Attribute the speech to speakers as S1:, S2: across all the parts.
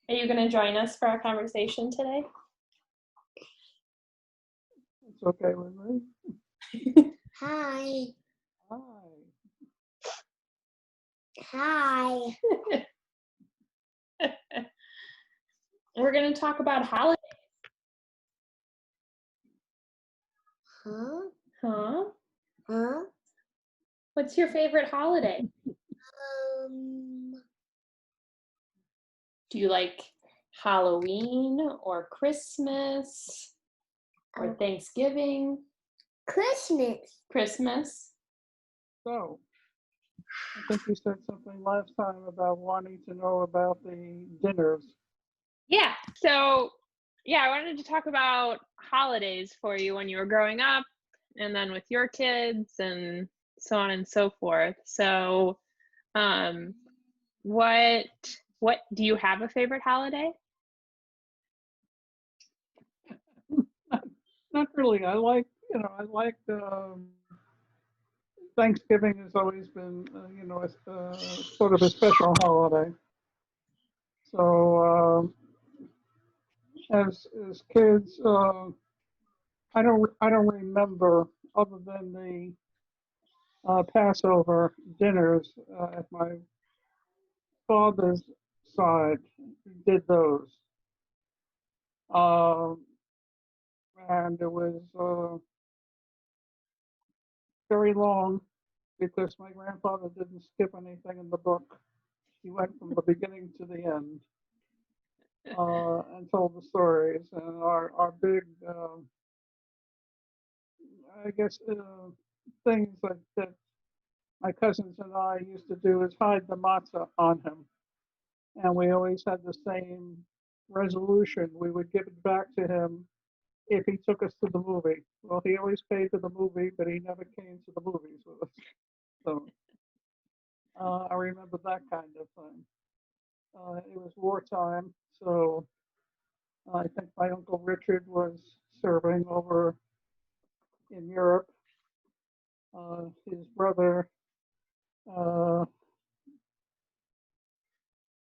S1: Are you going to join us for our conversation today?
S2: It's okay with me.
S3: Hi.
S2: Hi.
S3: Hi.
S1: We're going to talk about holidays.
S3: Huh?
S1: Huh?
S3: Huh?
S1: What's your favorite holiday? Do you like Halloween or Christmas or Thanksgiving?
S3: Christmas.
S1: Christmas?
S2: So, I think you said something last time about wanting to know about the dinners.
S4: Yeah. So, yeah, I wanted to talk about holidays for you when you were growing up and then with your kids and so on and so forth. So, what do you have a favorite holiday?
S2: Not really. I like Thanksgiving has always been, sort of a special holiday. So, as kids, I don't remember other than the Passover dinners at my father's side. Did those, um, and it was very long because my grandfather didn't skip anything in the book. He went from the beginning to the end and told the stories. And our big, I guess, things that my cousins and I used to do is hide the matzah on him. And we always had the same resolution. We would give it back to him if he took us to the movie. Well, he always paid for the movie, but he never came to the movies with us. So I remember that kind of thing. It was wartime, so I think my uncle Richard was serving over in Europe. His brother, uh,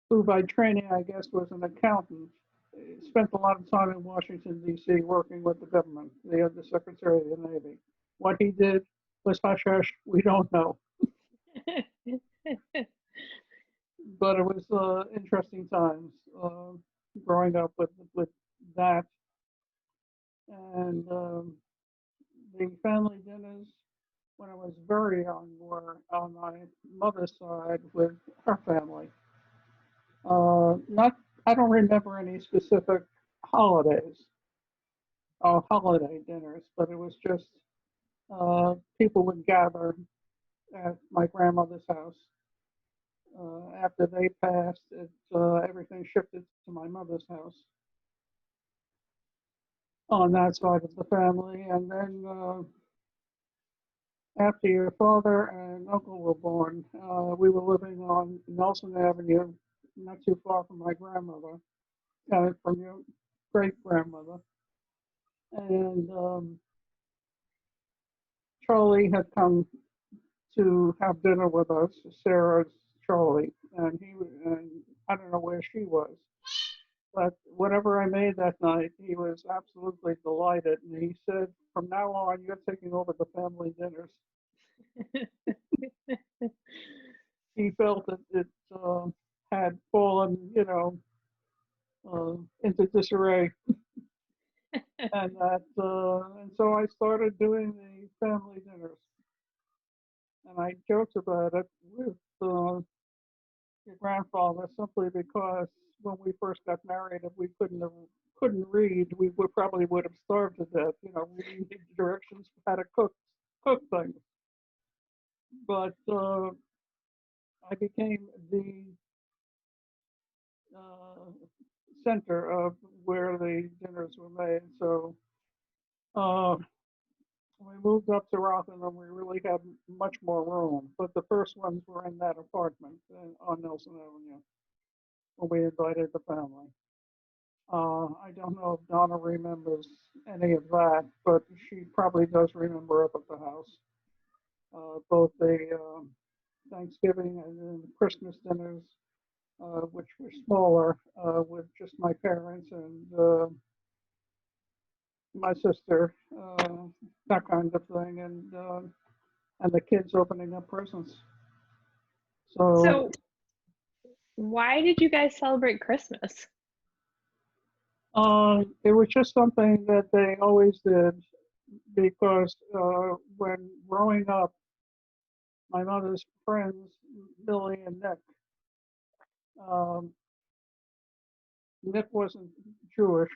S2: who by training I guess was an accountant, spent a lot of time in Washington D.C. working with the government, the Secretary of the Navy. What he did was hush hush. We don't know, but it was interesting times growing up with that. And the family dinners when I was very young were on my mother's side with her family. Not, I don't remember any specific holidays or holiday dinners, but it was just people would gather at my grandmother's house. After they passed, everything shifted to my mother's house on that side of the family, and then after your father and uncle were born, we were living on Nelson Avenue, not too far from my grandmother, from your great grandmother. And Charlie had come to have dinner with us, Sarah's Charlie, and I don't know where she was, but whatever I made that night, he was absolutely delighted, and he said, "From now on, you're taking over the family dinners." He felt that it had fallen, into disarray, and so I started doing the family dinners, and I joked about it with your grandfather simply because when we first got married, if we couldn't read, we would have starved to death, reading the directions for how to cook things. But I became the uh, center of where the dinners were made. So uh, when we moved up to Rotherham, we really had much more room. But the first ones were in that apartment on Nelson Avenue when we invited the family. I don't know if Donna remembers any of that, but she probably does remember up at the house. Both the Thanksgiving and then the Christmas dinners. which were smaller, with just my parents and my sister, that kind of thing, and the kids opening up presents.
S4: So why did you guys celebrate Christmas?
S2: It was just something that they always did because when growing up, my mother's friends, Billy and Nick, um, Nick wasn't Jewish,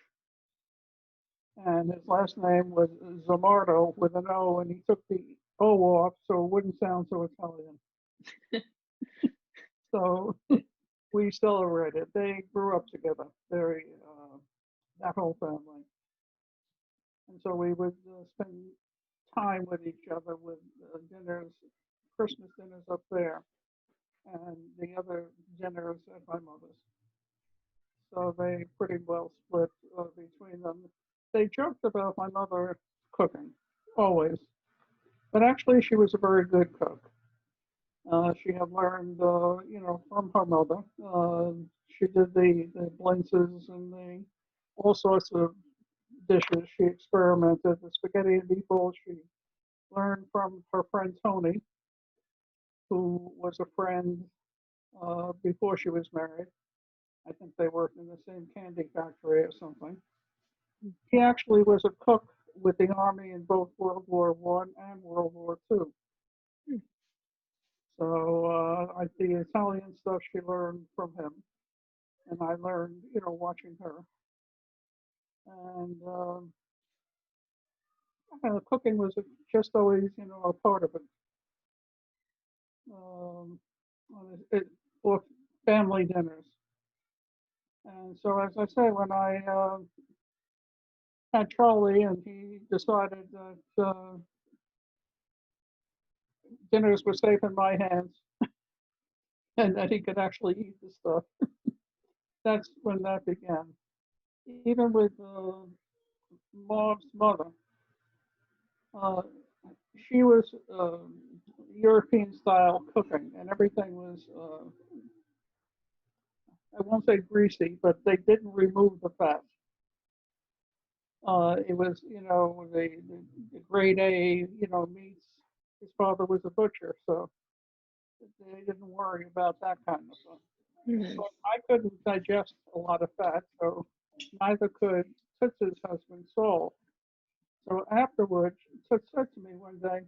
S2: and his last name was Zamardo with an O, and he took the O off so it wouldn't sound so Italian. So we celebrated. They grew up together, that whole family. And so we would spend time with each other with dinners, Christmas dinners up there, and the other dinners at my mother's. So they pretty well split between them. They joked about my mother cooking, always. But actually, she was a very good cook. She had learned, from her mother. She did the blintzes and all sorts of dishes. She experimented. The spaghetti and meatballs she learned from her friend Tony, who was a friend before she was married. I think they worked in the same candy factory or something. He actually was a cook with the Army in both World War One and World War Two. So the Italian stuff she learned from him, and I learned, watching her. And cooking was just always, a part of it. Um, or family dinners. And so, as I say, when I had Charlie, and he decided that dinners were safe in my hands, and that he could actually eat the stuff. That's when that began. Even with Mauve's mother, she was European style cooking, and everything was, I won't say greasy, but they didn't remove the fat. It was, the grade A, meats. His father was a butcher, so they didn't worry about that kind of stuff.
S4: Mhm.
S2: But I couldn't digest a lot of fat, so neither could Toots's husband, Saul. So afterwards, Toots said to me one day,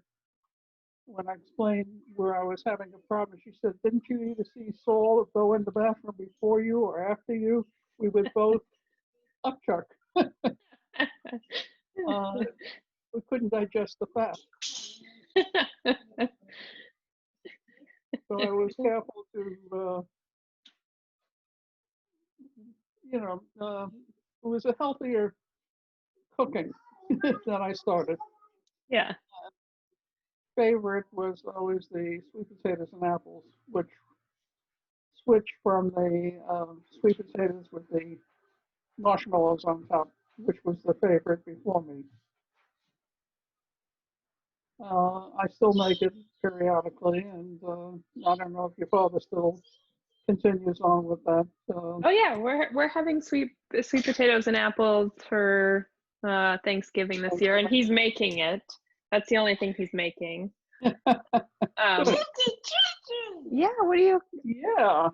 S2: when I explained where I was having a problem, she said, "Didn't you either see Saul go in the bathroom before you or after you? We would both upchuck." We couldn't digest the fat. So I was careful to, it was a healthier cooking that I started.
S4: Yeah.
S2: Favorite was always the sweet potatoes and apples, which switched from the sweet potatoes with the marshmallows on top, which was the favorite before me. I still make it periodically, and I don't know if your father still continues on with that.
S4: Oh yeah, we're having sweet potatoes and apples for Thanksgiving this year, and he's making it. That's the only thing he's making. Yeah, what do you?
S2: Yeah.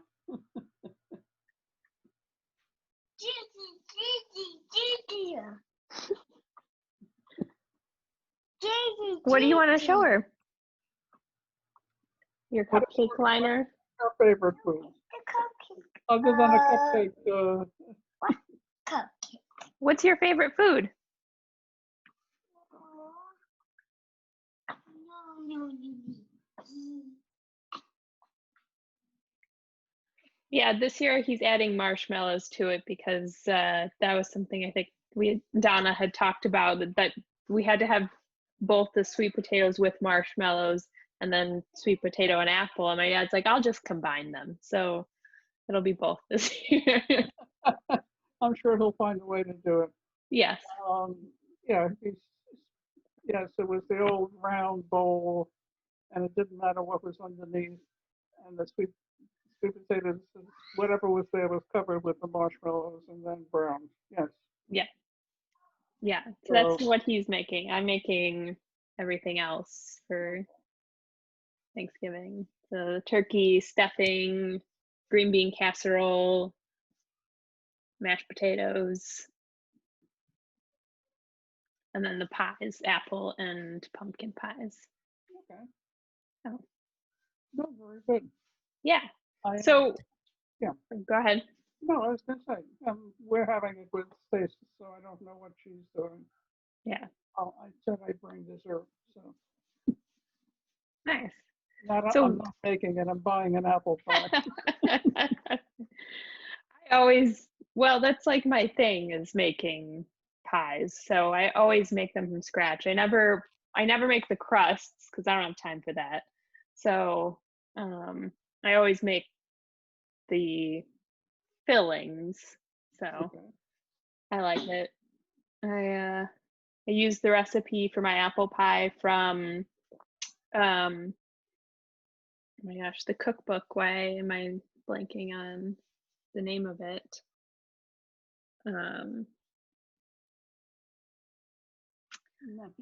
S4: What do you want to show her? Your
S2: What-
S4: cupcake liner.
S2: Our favorite food, other than a cupcake.
S3: Cupcake.
S4: What's your favorite food? Yeah, this year he's adding marshmallows to it because that was something I think Donna had talked about, that we had to have both the sweet potatoes with marshmallows and then sweet potato and apple. And my dad's like, I'll just combine them. So it'll be both this year.
S2: I'm sure he'll find a way to do it.
S4: Yes.
S2: Yeah, yes, it was the old round bowl, and it didn't matter what was underneath, and the sweet sweet potatoes, whatever was there was covered with the marshmallows and then browned. Yes.
S4: Yeah, so that's
S2: So-
S4: what he's making. I'm making everything else for Thanksgiving. So turkey, stuffing, green bean casserole, mashed potatoes, and then the pies, apple and pumpkin pies.
S2: Okay.
S4: Oh.
S2: No, very good.
S4: Yeah.
S2: I,
S4: So
S2: yeah.
S4: Go ahead.
S2: no, I was gonna say, we're having it with Stacy, so I don't know what she's doing.
S4: Yeah.
S2: I said I'd bring dessert, so.
S4: Nice.
S2: I'm not making it, I'm buying an apple pie.
S4: Well, that's like my thing is making pies. So I always make them from scratch. I never make the crusts because I don't have time for that. So I always make the fillings. So
S2: Okay.
S4: I like it. I used the recipe for my apple pie from oh my gosh, the cookbook. Why am I blanking on the name of it?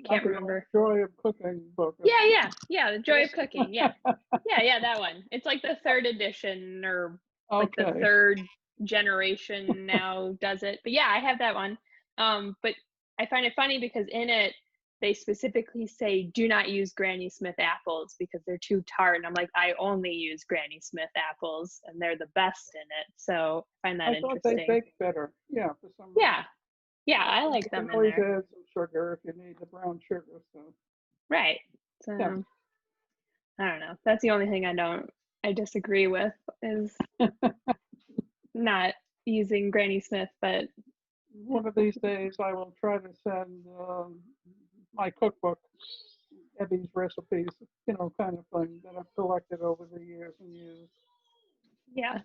S4: Can't remember.
S2: Joy of Cooking book.
S4: Yeah, The Joy of Cooking. Yeah, that one. It's like the third edition or like the
S2: Okay.
S4: third generation now does it. But yeah, I have that one. But I find it funny because in it they specifically say do not use Granny Smith apples because they're too tart. And I'm like, I only use Granny Smith apples and they're the best in it. So I find that
S2: I thought
S4: interesting.
S2: they baked better. Yeah, for some
S4: Yeah.
S2: reason.
S4: Yeah, I like
S2: You
S4: them
S2: can
S4: in
S2: always
S4: there.
S2: add some sugar if you need the brown sugar. So
S4: Right. So
S2: Yeah.
S4: I don't know. That's the only thing I disagree with is not using Granny Smith, but
S2: one of these days I will try to send my cookbook, Ebby's recipes, kind of thing that I've collected over the years and years.
S4: yeah.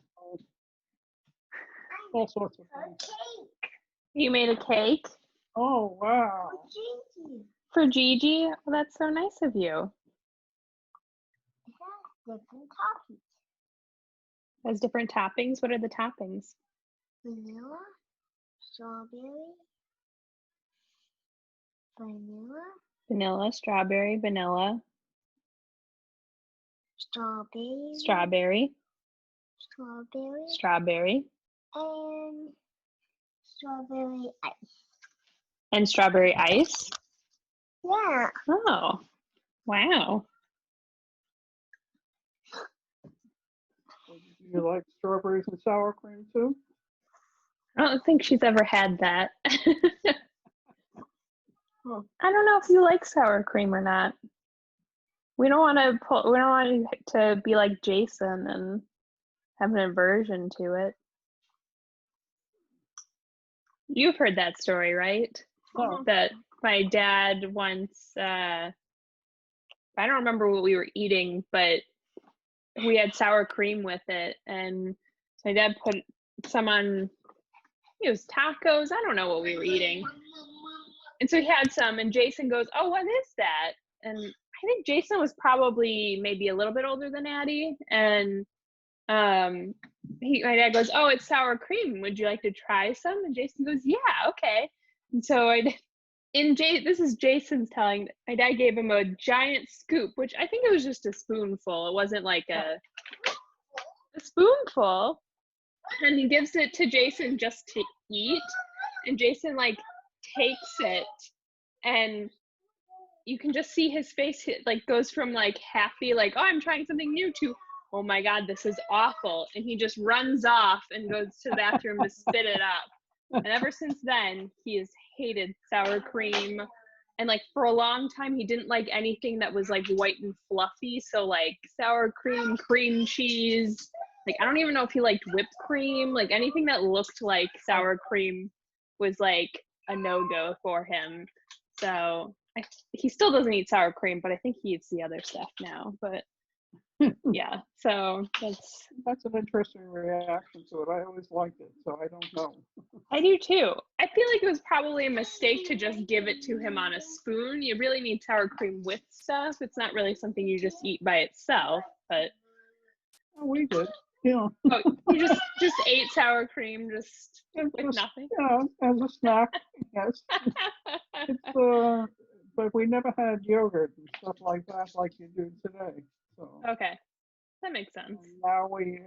S2: All sorts of things.
S4: You made a cake
S2: Oh, wow.
S4: for Gigi? Well, that's so nice of you.
S3: Different toppings.
S4: Has different toppings. What are the toppings?
S3: Vanilla, strawberry, vanilla,
S4: Vanilla, strawberry, vanilla,
S3: strawberry,
S4: strawberry,
S3: strawberry,
S4: strawberry,
S3: and strawberry ice.
S4: and strawberry ice.
S3: Yeah.
S4: Oh, wow.
S2: Do you like strawberries and sour cream too?
S4: I don't think she's ever had that. I don't know if you like sour cream or not. We don't want you to be like Jason and have an aversion to it. You've heard that story, right?
S2: No.
S4: That my dad once, I don't remember what we were eating, but we had sour cream with it. And my dad put some on, it was tacos. I don't know what we were eating. And so he had some, and Jason goes, "Oh, what is that?" And I think Jason was probably maybe a little bit older than Addie. And my dad goes, "Oh, it's sour cream. Would you like to try some?" And Jason goes, "Yeah, okay." And so this is Jason's telling, my dad gave him a giant scoop, which I think it was just a spoonful. It wasn't like a spoonful. And he gives it to Jason just to eat. And Jason takes it, and you can just see his face goes from happy, oh, I'm trying something new, to, oh my God, this is awful. And he just runs off and goes to the bathroom to spit it up. And ever since then, he has hated sour cream. And for a long time, he didn't like anything that was white and fluffy. So sour cream, cream cheese. I don't even know if he liked whipped cream. Anything that looked like sour cream was a no-go for him. So he still doesn't eat sour cream, but I think he eats the other stuff now. But yeah, so
S2: That's an interesting reaction to it. I always liked it, so I don't know.
S4: I do too. I feel like it was probably a mistake to just give it to him on a spoon. You really need sour cream with stuff. It's not really something you just eat by itself, but
S2: Oh, we did. you know,
S4: Oh, you just ate sour cream just
S2: and
S4: with
S2: just,
S4: nothing.
S2: you know, as a snack, yes. It's, but we never had yogurt and stuff like that like you do today. So
S4: Okay, that makes sense.
S2: now we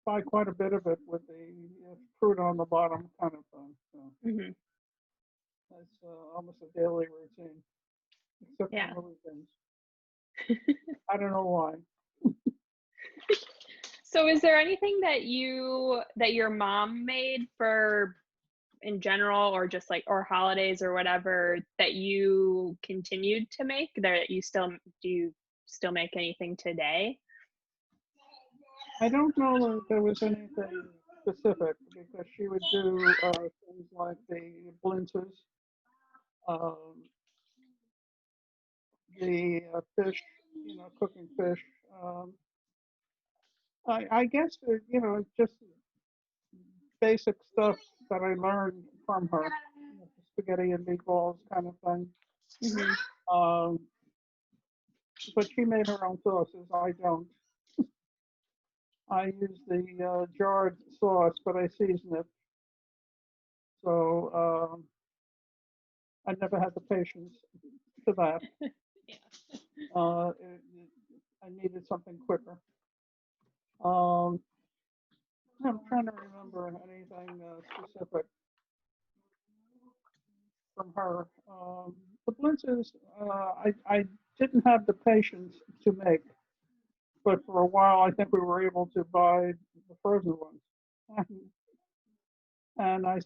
S2: buy quite a bit of it with the fruit on the bottom kind of thing. So
S4: Hmm.
S2: that's almost a daily routine, except
S4: Yeah.
S2: on the weekends. I don't know why.
S4: So is there anything that your mom made for in general, or just like, or holidays or whatever, that you continued to make, that you still do you still make anything today?
S2: I don't know that there was anything specific because she would do things like the blintzes, um, the fish, cooking fish. Um, I guess just basic stuff that I learned from her, spaghetti and meatballs kind of thing.
S4: Hmm.
S2: Um, but she made her own sauces. I don't. I use the jarred sauce, but I season it. So I never had the patience for that.
S4: Yeah.
S2: I needed something quicker. Um, I'm trying to remember anything specific from her. The blintzes, I didn't have the patience to make, but for a while I think we were able to buy the frozen ones. And I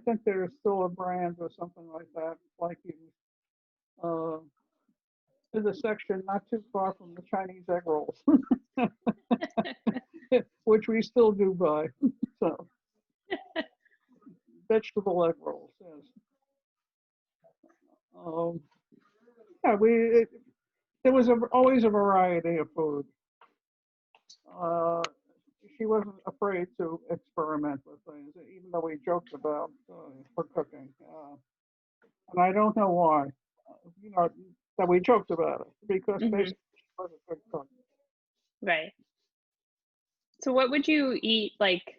S2: think there's still a brand or something like that, like uh, in the section not too far from the Chinese egg rolls, which we still do buy. So vegetable egg rolls, yes. Um, yeah, there was always a variety of food. Uh, she wasn't afraid to experiment with things, even though we joked about her cooking. And I don't know why, that we joked about it because
S4: Hmm.
S2: basically she was a good cook.
S4: Right. So what would you eat, like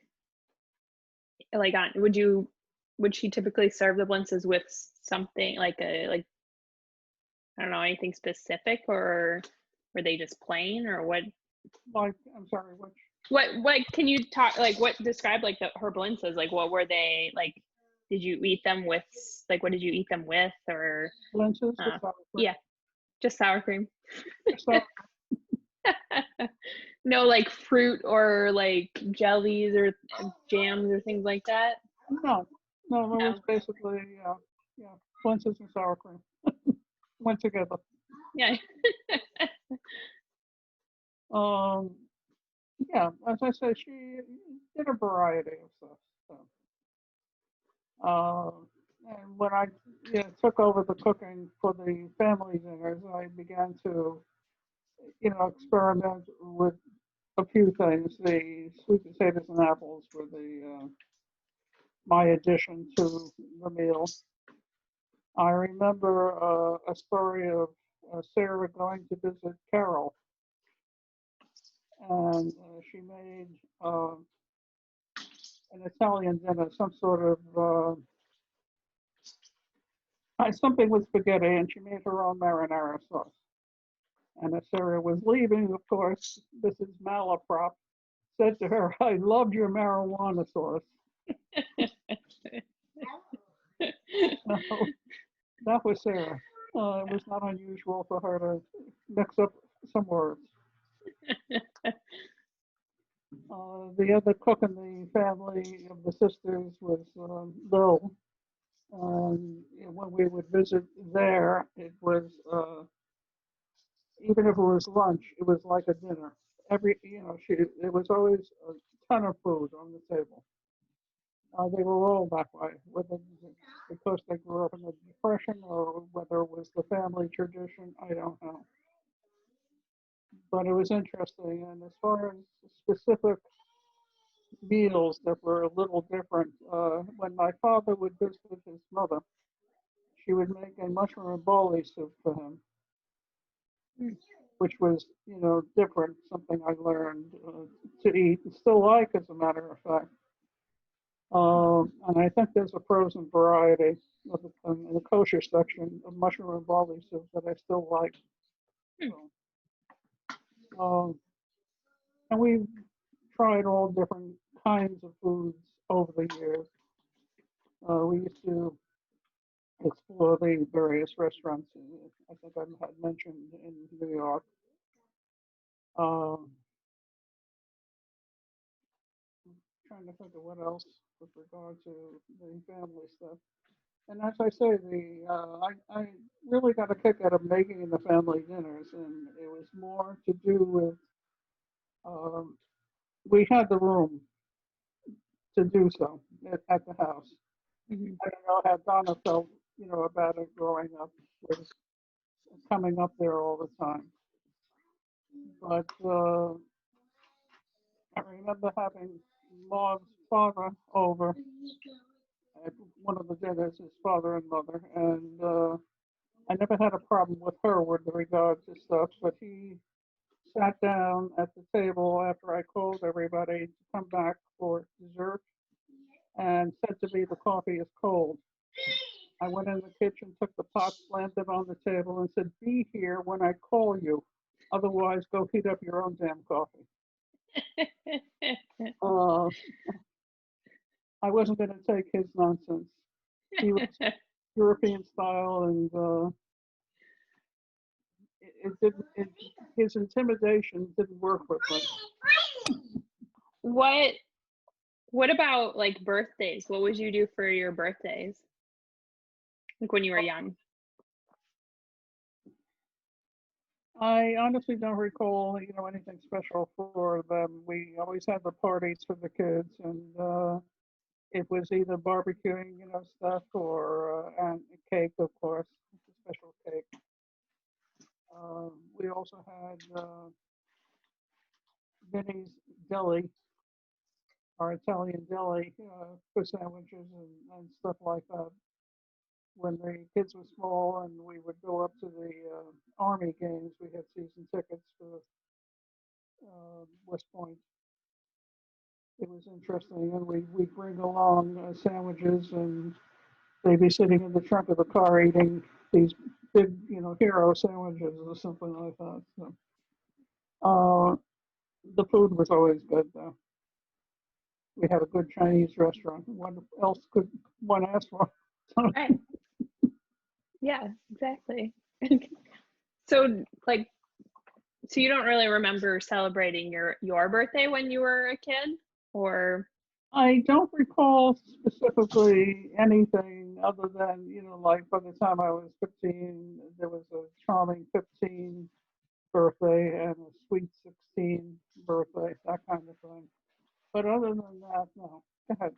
S4: on would she typically serve the blintzes with something like I don't know, anything specific, or were they just plain, or what?
S2: Like, I'm sorry, which
S4: What can you talk, like, what describe like her blintzes, like what were they like? Did you eat them with, like, what did you eat them with, or
S2: blintzes with
S4: uh
S2: sour cream?
S4: yeah, just sour cream?
S2: So,
S4: No, like fruit or like jellies or jams or things like that?
S2: no, no, it was
S4: No.
S2: basically, yeah, blintzes and sour cream went together.
S4: Yeah.
S2: Um, yeah, as I said, she did a variety of stuff. So, and when I took over the cooking for the family dinners, I began to, experiment with a few things. The sweet potatoes and apples were my addition to the meal. I remember a story of Sarah going to visit Carol, and she made an Italian dinner, some sort of something with spaghetti, and she made her own marinara sauce. And as Sarah was leaving, of course, Mrs. Malaprop said to her, "I loved your marijuana sauce." So that was Sarah. It was not unusual for her to mix up some words. The other cook in the family of the sisters was Lil. When we would visit there, it was even if it was lunch, it was like a dinner. There was always a ton of food on the table. They were all that way, whether because they grew up in the Depression or whether it was the family tradition, I don't know. But it was interesting. And as far as specific meals that were a little different, when my father would visit his mother, she would make a mushroom and barley soup for him. which was, different, something I learned to eat and still like, as a matter of fact. And I think there's a frozen variety in the kosher section of mushroom and barley soup that I still like. So, and we've tried all different kinds of foods over the years. We used to explore the various restaurants. I think I had mentioned in New York. Um, Trying to think of what else with regard to the family stuff. And as I say, I really got a kick out of making the family dinners, and it was more to do with we had the room to do so at the house.
S4: Mhm.
S2: I don't know how Donna felt, about it growing up with coming up there all the time. But I remember having Maud's father over at one of the dinners, his father and mother, and I never had a problem with her with regard to stuff, but he sat down at the table after I called everybody to come back for dessert and said to me, the coffee is cold. I went in the kitchen, took the pot, slammed it on the table, and said, be here when I call you. Otherwise, go heat up your own damn coffee. I wasn't going to take his nonsense. He was European style, and his intimidation didn't work with me.
S4: What about like birthdays? What would you do for your birthdays? Like when you were young?
S2: I honestly don't recall, anything special for them. We always had the parties for the kids, and it was either barbecuing, stuff, or and cake, of course, a special cake. We also had Vinny's Deli, our Italian deli, for sandwiches and stuff like that. When the kids were small and we would go up to the Army games, we had season tickets for West Point. It was interesting, and we'd bring along sandwiches, and they'd be sitting in the trunk of the car eating these big, hero sandwiches or something like that. So, the food was always good, though. We had a good Chinese restaurant. What else could one ask for?
S4: Right. Yeah, exactly. So like, so you don't really remember celebrating your birthday when you were a kid, or?
S2: I don't recall specifically anything other than, like by the time I was 15, there was a charming 15 birthday and a sweet 16 birthday, that kind of thing. But other than that, no. Go ahead.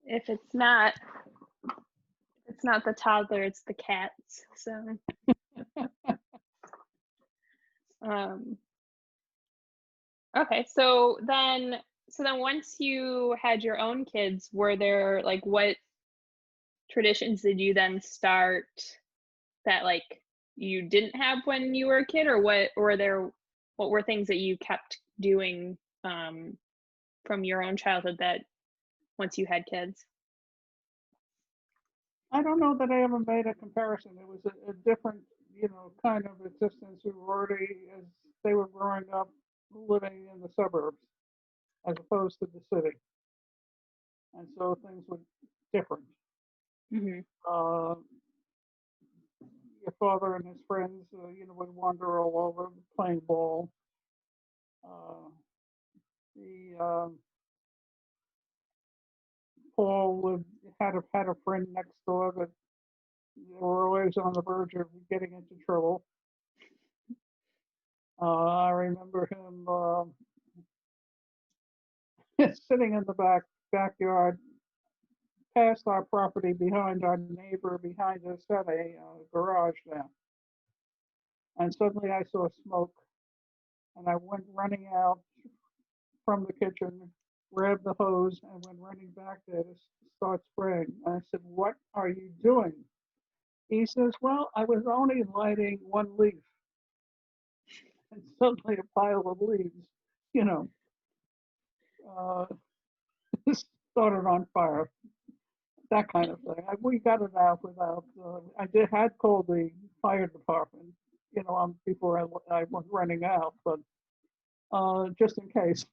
S4: If it's not the toddler, it's the cats. So, okay. So then once you had your own kids, were there like what traditions did you then start that like you didn't have when you were a kid, or what were things that you kept doing from your own childhood that once you had kids?
S2: I don't know that I ever made a comparison. It was a different, kind of existence. We were already, as they were growing up, living in the suburbs as opposed to the city. And so things were different.
S4: Mm-hmm.
S2: Your father and his friends, would wander all over playing ball. The Paul had a friend next door that were always on the verge of getting into trouble. I remember him sitting in the backyard past our property behind our neighbor behind us had a garage there. And suddenly I saw smoke, and I went running out from the kitchen, grabbed the hose, and went running back there to start spraying. And I said, what are you doing? He says, well, I was only lighting one leaf, and suddenly a pile of leaves, you know, uh, started on fire. That kind of thing. We got it out without. Had called the fire department, you know, before I was running out, but just in case.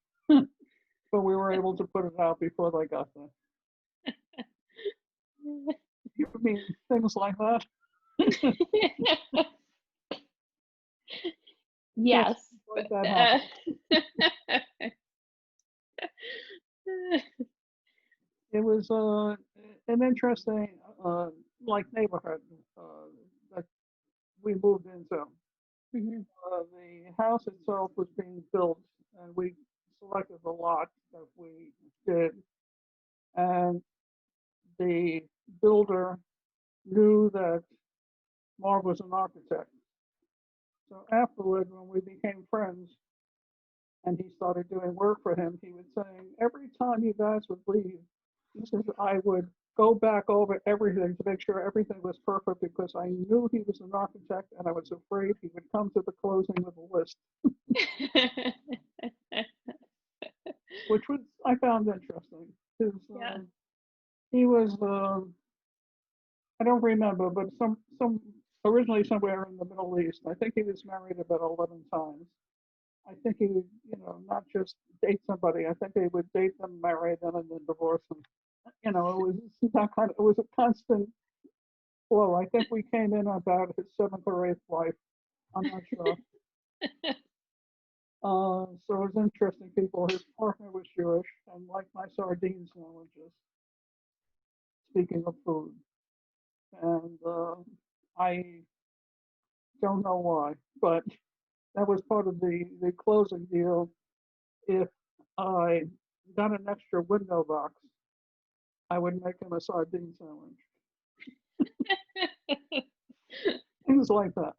S2: But we were able to put it out before they got there. You mean things like that?
S4: Yes.
S2: Like
S4: but,
S2: that
S4: uh,
S2: It was an interesting, like neighborhood that we moved into.
S4: mhm.
S2: The house itself was being built, and we selected the lot that we did, and the builder knew that Marv was an architect. So afterward, when we became friends and he started doing work for him, he was saying, every time you guys would leave, he says, I would go back over everything to make sure everything was perfect because I knew he was an architect and I was afraid he would come to the closing with a list, which was I found interesting. His,
S4: Yeah.
S2: he was, I don't remember, but some originally somewhere in the Middle East. I think he was married about 11 times. I think he would, you know, not just date somebody. I think they would date them, marry them, and then divorce them. You know, it was that kind of. It was a constant flow. I think we came in about his seventh or eighth wife. I'm not sure. So it was interesting people. His partner was Jewish and liked my sardine sandwiches. Speaking of food, and I don't know why, but that was part of the closing deal. If I got an extra window box, I would make him a sardine sandwich. Things like that.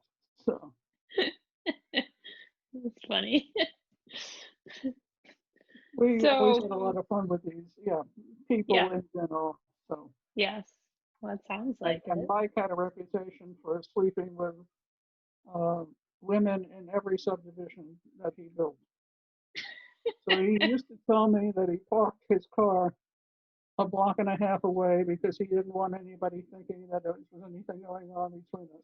S2: So
S4: That's funny.
S2: we always had a
S4: So,
S2: lot of fun with these, yeah, people
S4: yeah,
S2: in general. So
S4: yes. Well, it sounds
S2: and,
S4: like
S2: and
S4: it.
S2: Mike had a reputation for sleeping with uh, women in every subdivision that he built. So he used to tell me that he parked his car a block and a half away because he didn't want anybody thinking that there was anything going on between us.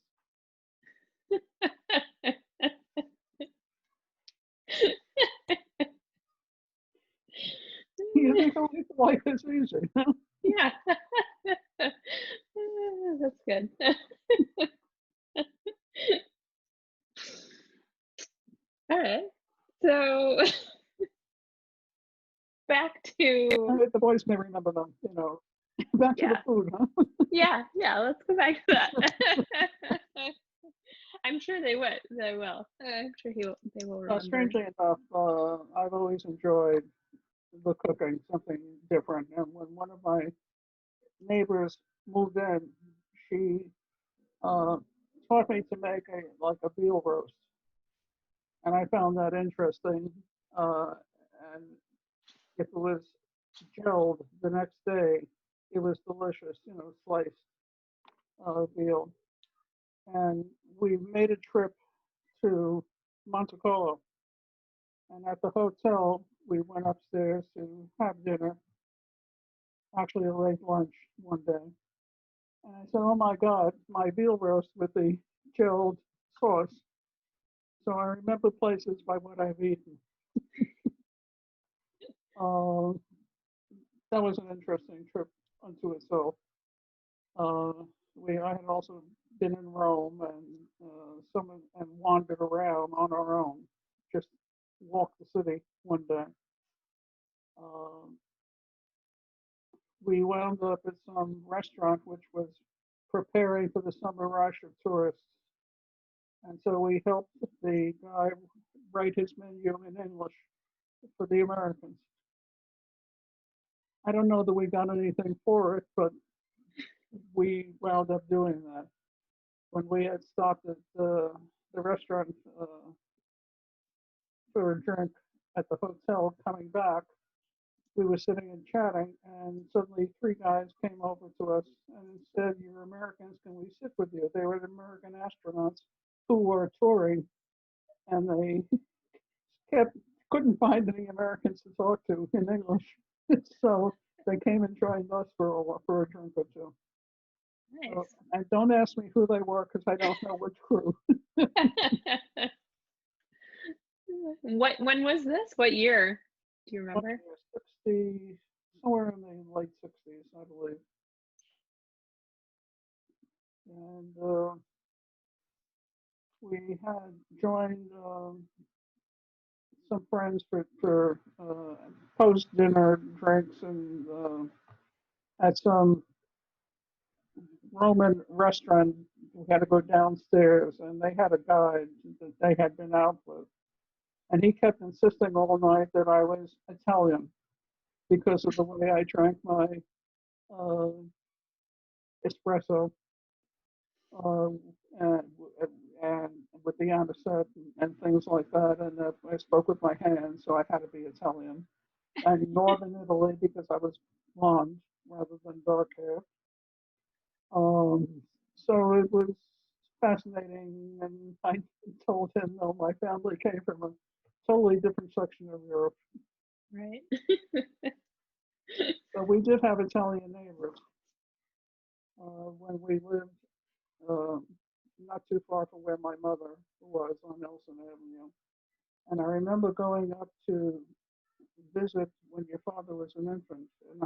S2: You think life is easy.
S4: Yeah. That's good. All right. So back to
S2: The boys may remember them, you know. Back to the
S4: yeah,
S2: food, huh?
S4: yeah. Let's go back to that. I'm sure they would. They will. I'm sure they will remember.
S2: Strangely enough, I've always enjoyed the cooking, something different. And when one of my neighbors moved in, she uh, taught me to make a veal roast, and I found that interesting. Uh, and if it was gelled the next day, it was delicious. You know, sliced veal. And we made a trip to Monte Carlo, and at the hotel, we went upstairs to have dinner, actually a late lunch one day. And I said, oh my God, my veal roast with the chilled sauce. So I remember places by what I've eaten. Uh, that was an interesting trip unto itself. Uh, I had also been in Rome and and wandered around on our own, just walked the city one day. Um, we wound up at some restaurant which was preparing for the summer rush of tourists. And so we helped the guy write his menu in English for the Americans. I don't know that we got anything for it, but we wound up doing that. When we had stopped at the restaurant for a drink at the hotel coming back, we were sitting and chatting, and suddenly three guys came over to us and said, "You're Americans, can we sit with you?" They were the American astronauts who were touring, and they kept couldn't find any Americans to talk to in English, so they came and joined us for a drink or two.
S4: Nice.
S2: And don't ask me who they were because I don't know which crew.
S4: When was this? What year? Do you remember?
S2: 60, somewhere in the late 60s, I believe. And we had joined some friends for post-dinner drinks and at some Roman restaurant. We had to go downstairs, and they had a guide that they had been out with. And he kept insisting all night that I was Italian because of the way I drank my uh, espresso uh, and, and with the anisette and things like that. And I spoke with my hands, so I had to be Italian. And Northern Italy because I was blonde rather than dark hair. So it was fascinating, and I told him, no, my family came from a totally different section of Europe.
S4: Right.
S2: So we did have Italian neighbors when we lived not too far from where my mother was on Nelson Avenue. And I remember going up to visit when your father was an infant, and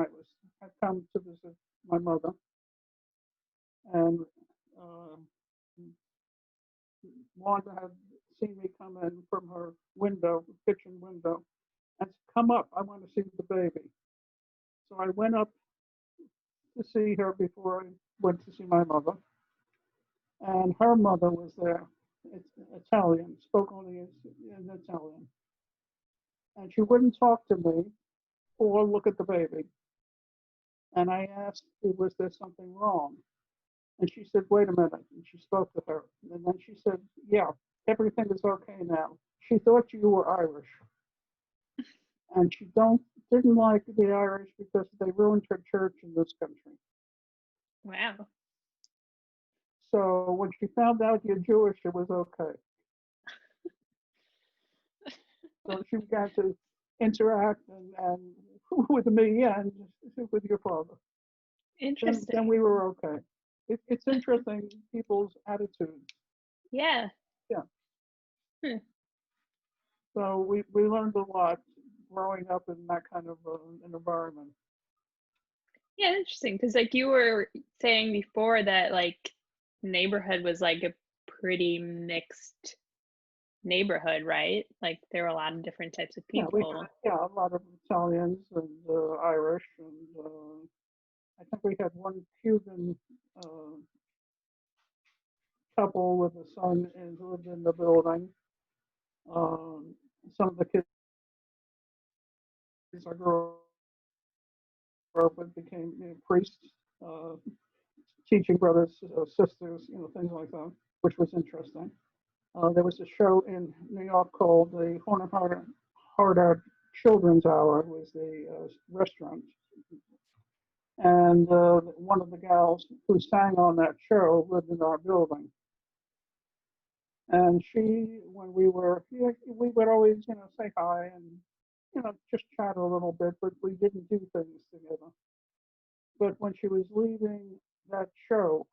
S2: had come to visit my mother. And Wanda had seen me come in from her window, kitchen window, and said, "Come up, I want to see the baby." So I went up to see her before I went to see my mother. And her mother was there. It's Italian, spoke only in Italian. And she wouldn't talk to me or look at the baby. And I asked, was there something wrong? And she said, wait a minute. And she spoke to her. And then she said, yeah, everything is okay now. She thought you were Irish. And she didn't like the Irish because they ruined her church in this country.
S4: Wow.
S2: So when she found out you're Jewish, it was okay. So she began to interact and with me and with your father.
S4: Interesting.
S2: Then we were okay. It's interesting people's attitudes.
S4: Yeah.
S2: Yeah.
S4: Hmm.
S2: So we learned a lot growing up in that kind of an environment.
S4: Yeah, interesting. Because like you were saying before that like neighborhood was like a pretty mixed neighborhood, right? Like there were a lot of different types of
S2: Yeah,
S4: people.
S2: a lot of Italians and Irish, and I think we had one Cuban couple with a son who lived in the building. Some of the kids I grew up with became priests, teaching brothers, sisters, things like that, which was interesting. There was a show in New York called the Horn Hard Children's Hour. It was the restaurant. And one of the gals who sang on that show lived in our building. And when we would always, say hi and, just chat a little bit, but we didn't do things together. But when she was leaving that show,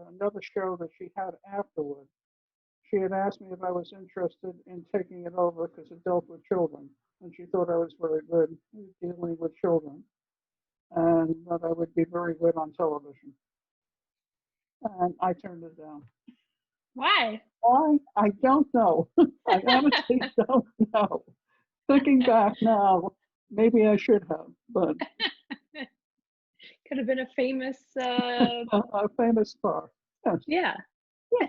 S2: another show that she had afterward, she had asked me if I was interested in taking it over because it dealt with children. And she thought I was very good dealing with children and that I would be very good on television. And I turned it down.
S4: Why?
S2: Why? I don't know. I honestly don't know. Thinking back now, maybe I should have, but
S4: Could have been a famous
S2: a famous star. Yes.
S4: yeah.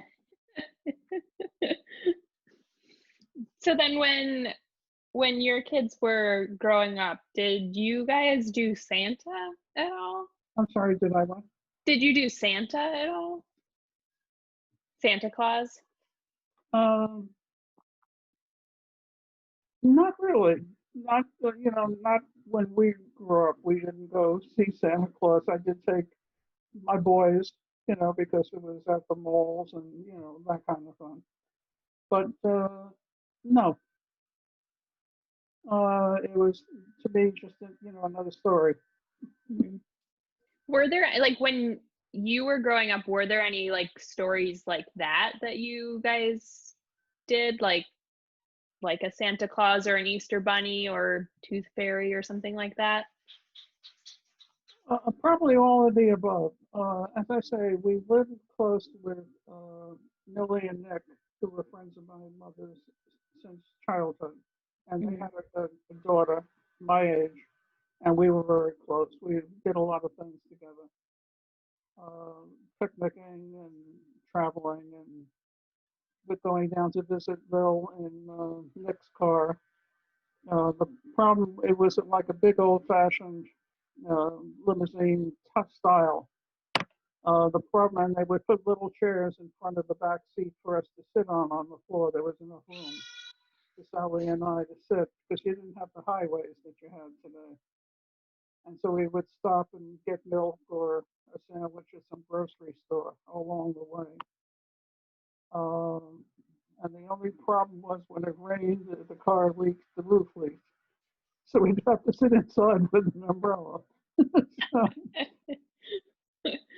S4: So then when your kids were growing up, did you guys do Santa at all?
S2: I'm sorry, did I what?
S4: Did you do Santa at all? Santa Claus?
S2: Not really. Not when we grew up, we didn't go see Santa Claus. I did take my boys, because it was at the malls and, that kind of fun. But no, it was to me just, another story.
S4: Mhm. Were there, like, when you were growing up, were there any like stories like that that you guys did, like a Santa Claus or an Easter Bunny or Tooth Fairy or something like that?
S2: Probably all of the above. As I say, we lived close with Millie and Nick, who were friends of my mother's since childhood. And they
S4: Mhm.
S2: had a daughter my age, and we were very close. We did a lot of things together, picnicking and traveling, and with going down to visit Bill in Nick's car. The problem, it was like a big old-fashioned limousine, tough style. The problem, and they would put little chairs in front of the back seat for us to sit on the floor. There was enough room for Sally and I to sit because you didn't have the highways that you have today. And so we would stop and get milk or a sandwich at some grocery store along the way. And the only problem was when it rained, the car leaked, the roof leaked. So we'd have to sit inside with an umbrella. So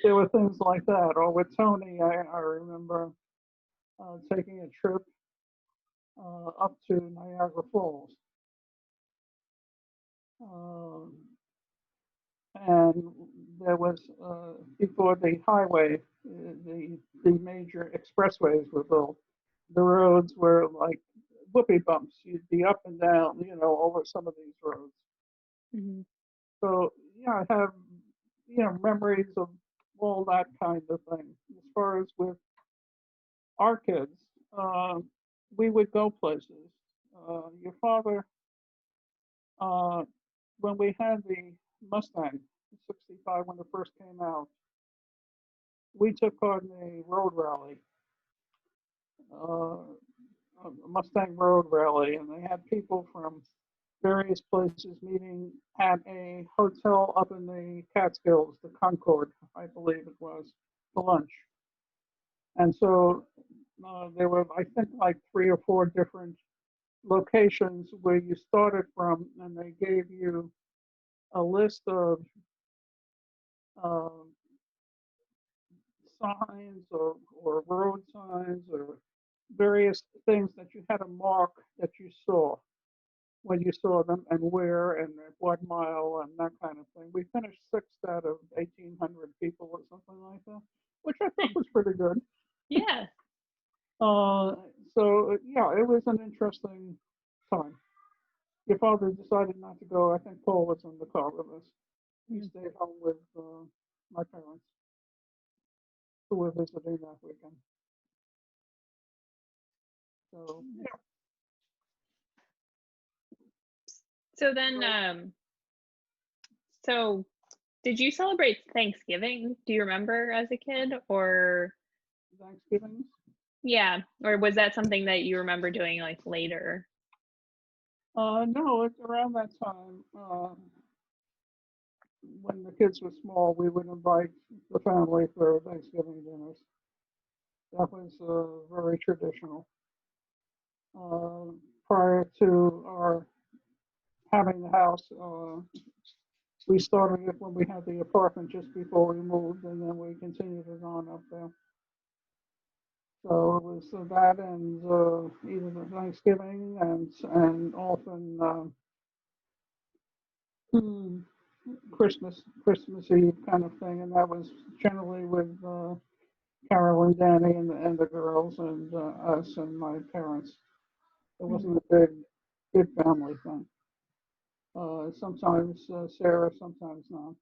S2: there were things like that. Or with Tony, I remember taking a trip up to Niagara Falls. Um, and there was, before the highway, the major expressways were built, the roads were like whoopie bumps. You'd be up and down, over some of these roads.
S4: Mhm.
S2: So, yeah, I have, memories of all that kind of thing. As far as with our kids, we would go places. Your father, uh, when we had the Mustang, 65, when it first came out, we took part in a road rally, a Mustang road rally, and they had people from various places meeting at a hotel up in the Catskills, the Concord, I believe it was, for lunch. And so there were, I think, like 3 or 4 different locations where you started from, and they gave you a list of um, signs or road signs or various things that you had to mark that you saw when you saw them and where and at what mile and that kind of thing. We finished 6th out of 1,800 people or something like that, which I thought was pretty good.
S4: Yeah.
S2: So yeah, it was an interesting time. Your father decided not to go. I think Paul was in the car with us. He stayed home with my parents, who were visiting that weekend. So yeah.
S4: So then, so did you celebrate Thanksgiving? Do you remember as a kid, or
S2: Thanksgivings.
S4: yeah, or was that something that you remember doing like later?
S2: No, it's around that time. When the kids were small, we would invite the family for Thanksgiving dinners. That was very traditional. Uh, Prior to our having the house, we started it when we had the apartment just before we moved, and then we continued it on up there. So it was that and either the Thanksgiving and often Christmas Eve kind of thing, and that was generally with Carol and Danny and the girls and us and my parents. It wasn't a big family thing. Sometimes Sarah, sometimes not.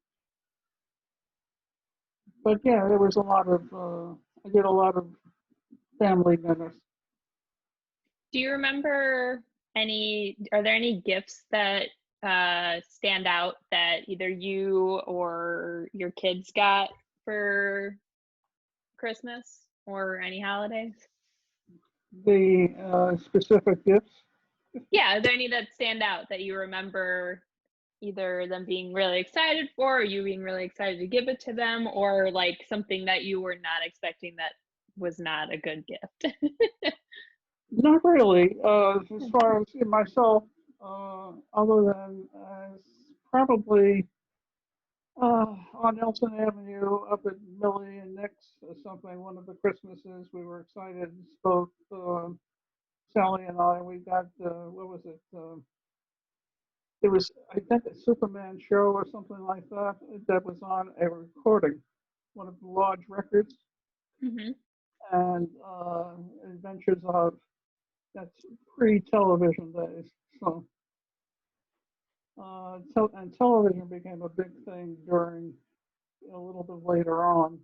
S2: But yeah, there was a lot of I did a lot of family dinners.
S4: Do you remember are there any gifts that stand out that either you or your kids got for Christmas or any holidays?
S2: The specific gifts.
S4: Yeah, are there any that stand out that you remember either them being really excited for, or you being really excited to give it to them, or like something that you were not expecting that was not a good gift?
S2: Not really. As far as myself, other than probably on Nelson Avenue up at Millie and Nick's or something, one of the Christmases, we were excited, both Sally and I, we got, what was it? It was, I think, a Superman show or something like that, that was on a recording, one of the large records,
S4: Hmm.
S2: and Adventures of, that's pre-television days. So, and television became a big thing during a little bit later on.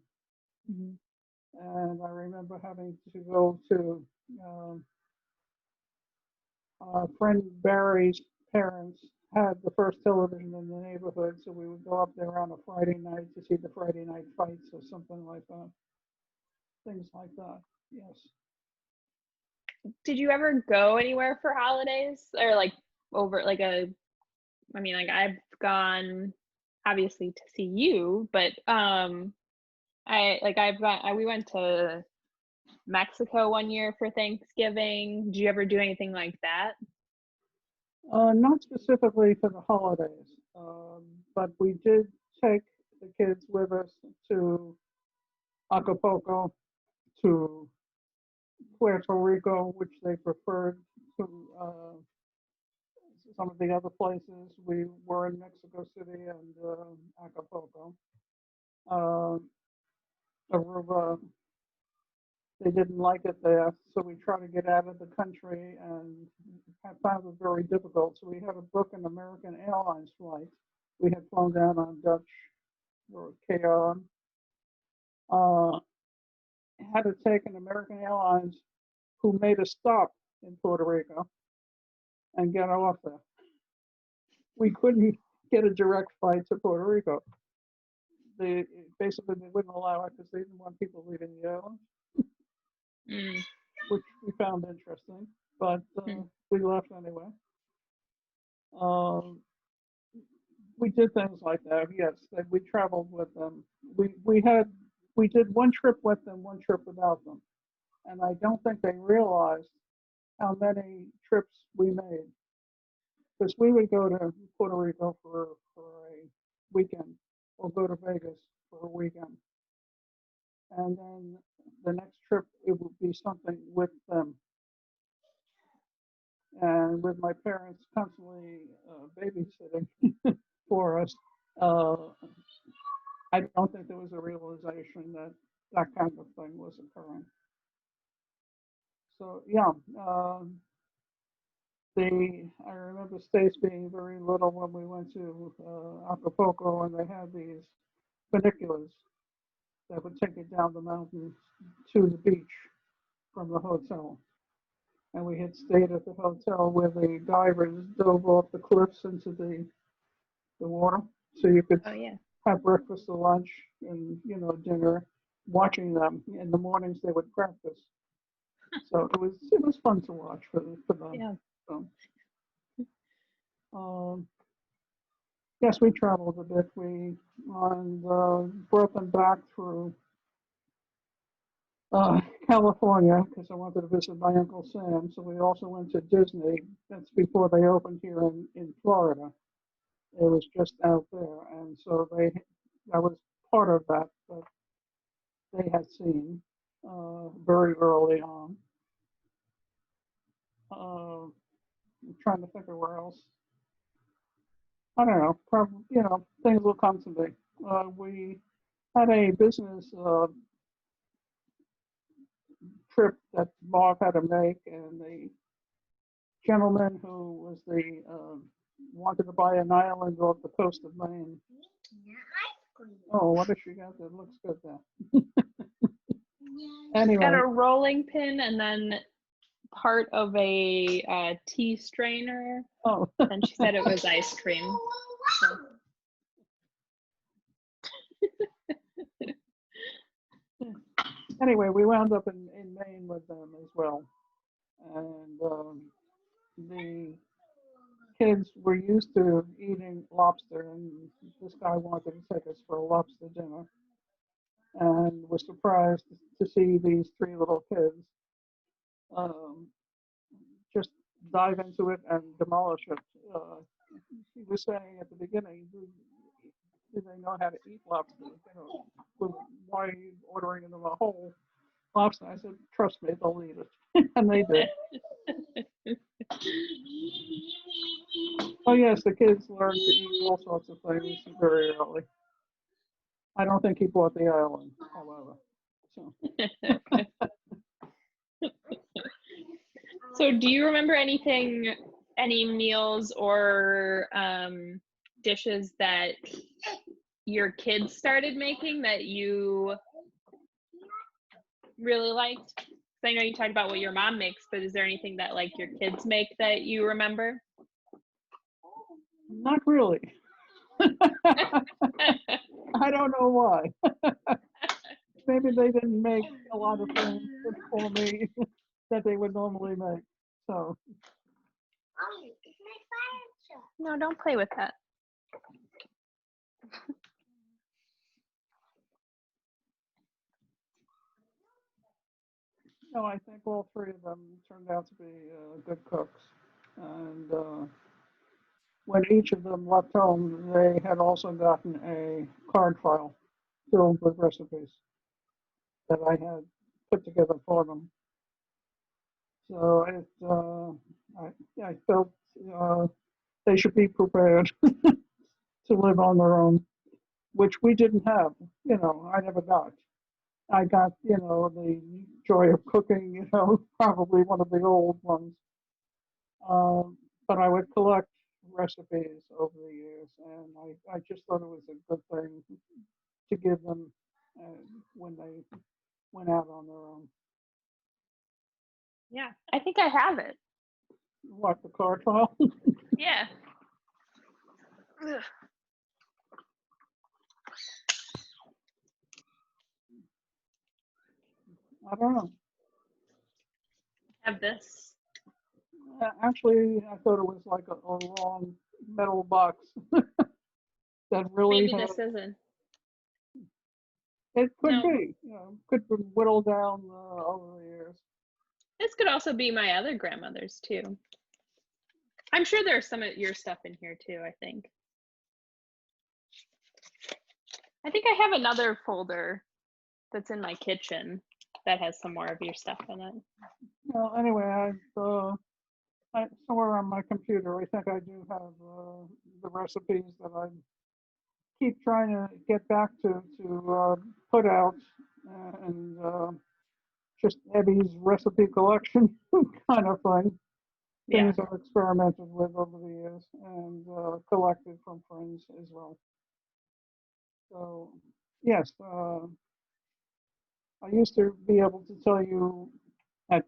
S4: Hmm.
S2: And I remember having to go to friend Barry's parents had the first television in the neighborhood, so we would go up there on a Friday night to see the Friday night fights or something like that. Things like that. Yes.
S4: Did you ever go anywhere for holidays, or like over like I mean, like I've gone obviously to see you, but we went to Mexico one year for Thanksgiving. Did you ever do anything like that?
S2: Not specifically for the holidays, but we did take the kids with us to Acapulco, to Puerto Rico, which they preferred to some of the other places. We were in Mexico City and Acapulco. Aruba, they didn't like it there, so we tried to get out of the country and I found it very difficult. So we had to book an American Airlines flight. We had flown down on Dutch or KLM. Had to take an American Airlines who made a stop in Puerto Rico and get off there. We couldn't get a direct flight to Puerto Rico. They basically they wouldn't allow it because they didn't want people leaving the island,
S4: Mm.
S2: which we found interesting. But
S4: Mm.
S2: we left anyway. We did things like that. Yes, that we traveled with them. We did one trip with them, one trip without them, and I don't think they realized how many trips we made. Because we would go to Puerto Rico for a weekend, or go to Vegas for a weekend, and then the next trip it would be something with them, and with my parents constantly babysitting for us. Uh, I don't think there was a realization that that kind of thing was occurring. So yeah, I remember Stace being very little when we went to Acapulco, and they had these funiculars that would take you down the mountain to the beach from the hotel. And we had stayed at the hotel where the divers dove off the cliffs into the water, so you could
S4: Oh yeah.
S2: have breakfast or lunch and dinner, watching them. In the mornings they would practice. So it was fun to watch for them.
S4: Yeah.
S2: So, um, yes, we traveled a bit. We brought them back through California because I wanted to visit my Uncle Sam. So we also went to Disney. That's before they opened here in Florida. It was just out there, and so that was part of that they had seen very early on. I'm trying to think of where else. I don't know. Probably, things will come to me. We had a business trip that Bob had to make, and the gentleman who was wanted to buy an island off the coast of Maine. Oh, what has she got that looks good there? Anyway.
S4: Got a rolling pin and then part of a tea strainer.
S2: Oh.
S4: And she said it was ice cream. So.
S2: Anyway, we wound up in Maine with them as well. And the kids were used to eating lobster, and this guy wanted to take us for a lobster dinner, and was surprised to see these three little kids um, just dive into it and demolish it. He was saying at the beginning, do they know how to eat lobster? Why are you ordering them a whole lobster? I said, trust me, they'll eat it. And they did. Oh yes, the kids learn to eat all sorts of things very early. I don't think he bought the island, however. So.
S4: So do you remember any meals or dishes that your kids started making that you really liked? 'Cause I know you talked about what your mom makes, but is there anything that like your kids make that you remember?
S2: Not really. I don't know why. Maybe they didn't make a lot of things for me that they would normally make. So.
S3: Mommy, it's my fire truck.
S4: No, don't play with that.
S2: No, I think all three of them turned out to be good cooks. And when each of them left home, they had also gotten a card file filled with recipes that I had put together for them. So I felt they should be prepared to live on their own, which we didn't have. I never got. I got, the joy of cooking, probably one of the old ones. But I would collect recipes over the years, and I just thought it was a good thing to give them when they went out on their own.
S4: Yeah, I think I have it.
S2: What, the card file?
S4: Yeah. Ugh.
S2: I don't know.
S4: Have this.
S2: Actually, I thought it was like a long metal box that really
S4: Maybe
S2: had,
S4: this isn't.
S2: it could
S4: No.
S2: be, could be whittled down over the years.
S4: This could also be my other grandmother's too. I'm sure there's some of your stuff in here too, I think. I think I have another folder that's in my kitchen that has some more of your stuff in it.
S2: Well, anyway, somewhere on my computer, I think I do have the recipes that I keep trying to get back to put out, and just Abby's recipe collection kind of thing.
S4: Yeah.
S2: Things I've experimented with over the years and collected from friends as well. So, yes, I used to be able to tell you at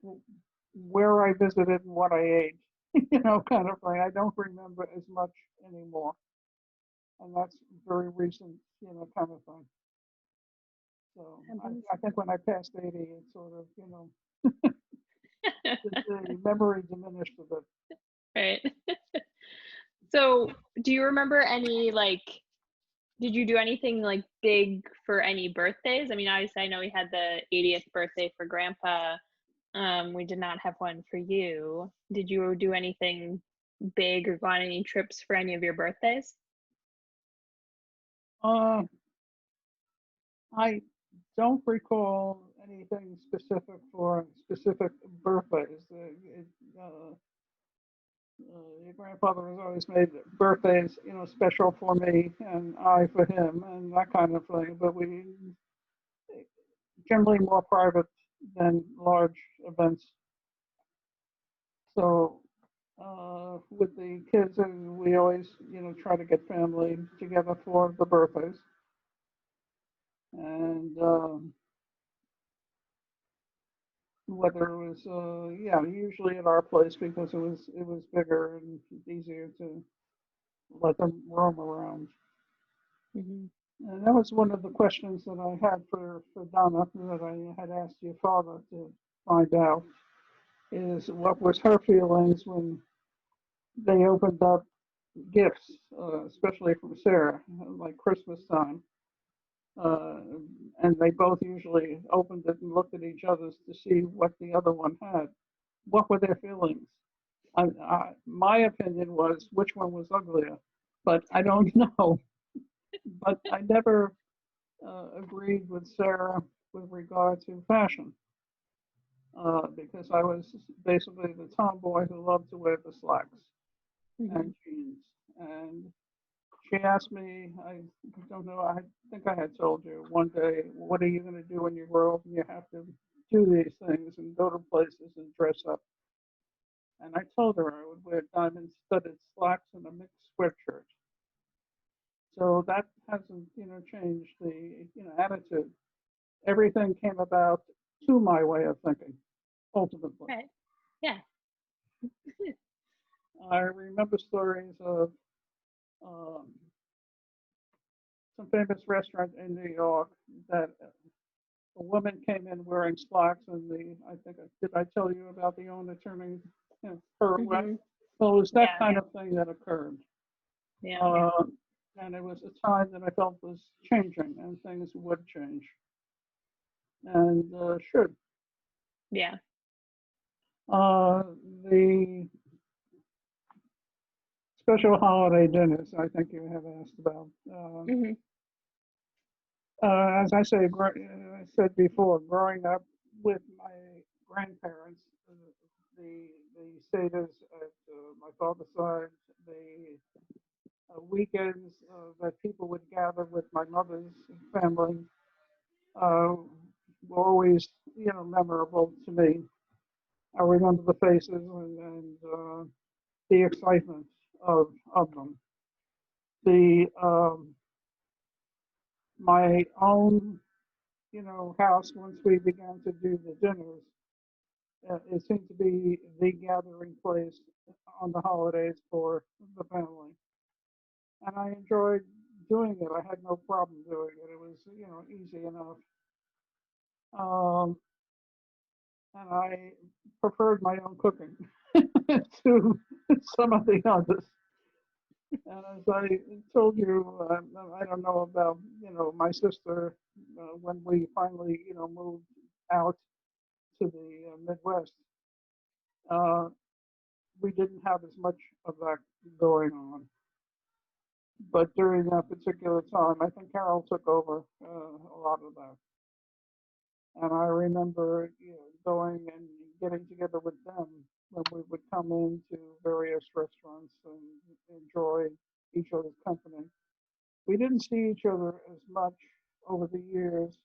S2: where I visited and what I ate, kind of thing. I don't remember as much anymore. And that's very recent, kind of thing. So I think when I passed 80, it sort of, the memory diminished a bit.
S4: Right. So do you remember any did you do anything like big for any birthdays? I mean, obviously I know we had the 80th birthday for Grandpa. We did not have one for you. Did you do anything big or go on any trips for any of your birthdays?
S2: I don't recall anything specific for specific birthdays. Your grandfather has always made birthdays, special for me and I for him and that kind of thing. But we generally more private than large events. So with the kids, we always, try to get family together for the birthdays. And whether it was, usually at our place because it was bigger and easier to let them roam around.
S4: Mm-hmm.
S2: And that was one of the questions that I had for Donna that I had asked your father to find out, is what was her feelings when they opened up gifts, especially from Sarah, like Christmas time. Uh, and they both usually opened it and looked at each other's to see what the other one had. What were their feelings? My opinion was which one was uglier, but I don't know. But I never agreed with Sarah with regard to fashion because I was basically the tomboy who loved to wear the slacks
S4: Mhm.
S2: and jeans. And she asked me, I don't know, I think I had told you one day, what are you going to do when you grow up and you have to do these things and go to places and dress up? And I told her I would wear diamond studded slacks and a mixed sweatshirt. So that hasn't, changed the, attitude. Everything came about to my way of thinking, ultimately.
S4: Right. Yeah.
S2: I remember stories of um, some famous restaurant in New York that a woman came in wearing slacks, and I think, did I tell you about the owner turning her away?
S4: Mhm.
S2: Well, it was that
S4: Yeah.
S2: kind of thing that occurred.
S4: Yeah.
S2: And it was a time that I felt was changing, and things would change, and should.
S4: Yeah.
S2: Uh, the special holiday dinners, I think you have asked about.
S4: Mhm.
S2: As I said before, growing up with my grandparents, the Satas at my father's side, the weekends that people would gather with my mother's family uh, were always, memorable to me. I remember the faces and the excitement of them. The My own, house once we began to do the dinners, it seemed to be the gathering place on the holidays for the family, and I enjoyed doing it. I had no problem doing it. It was, easy enough. Um, and I preferred my own cooking to some of the others. And as I told you, I don't know about, my sister, when we finally, moved out to the Midwest, uh, we didn't have as much of that going on. But during that particular time, I think Carol took over a lot of that. And I remember, going and getting together with them when we would come into various restaurants and enjoy each other's company. We didn't see each other as much over the years,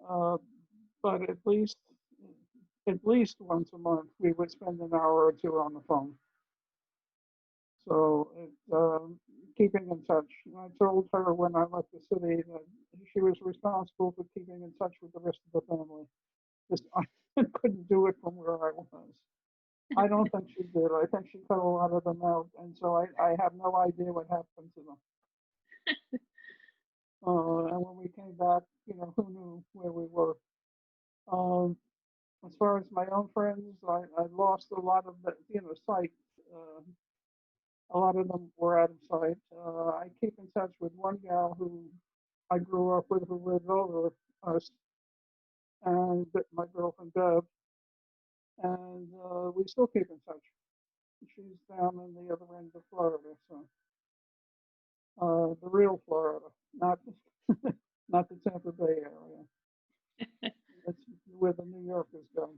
S2: uh, but at least once a month we would spend an hour or two on the phone. So keeping in touch. And I told her when I left the city that she was responsible for keeping in touch with the rest of the family. Just I couldn't do it from where I was. I don't think she did. I think she cut a lot of them out, and so I have no idea what happened to them. And when we came back, who knew where we were? Um, as far as my own friends, I lost a lot of the, sight. Uh, a lot of them were out of sight. I keep in touch with one gal who I grew up with, who lived over us, and my girlfriend Deb, and we still keep in touch. She's down in the other end of Florida, so the real Florida, not not the Tampa Bay area. That's where the New Yorkers go.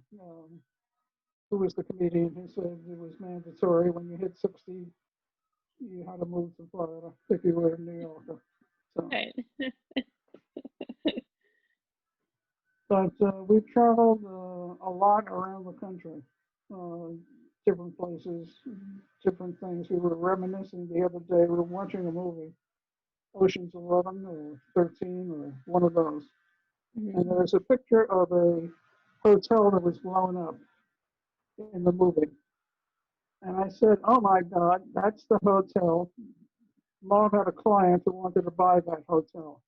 S2: Who was the comedian who said it was mandatory when you hit 60, you had to move to Florida if you were a New Yorker. So,
S4: Right.
S2: but we've traveled a lot around the country, uh, different places, different things. We were reminiscing the other day. We were watching a movie, Ocean's 11 or 13 or one of those.
S4: Mhm.
S2: And there's a picture of a hotel that was blown up in the movie. And I said, oh my God, that's the hotel. Mom had a client who wanted to buy that hotel.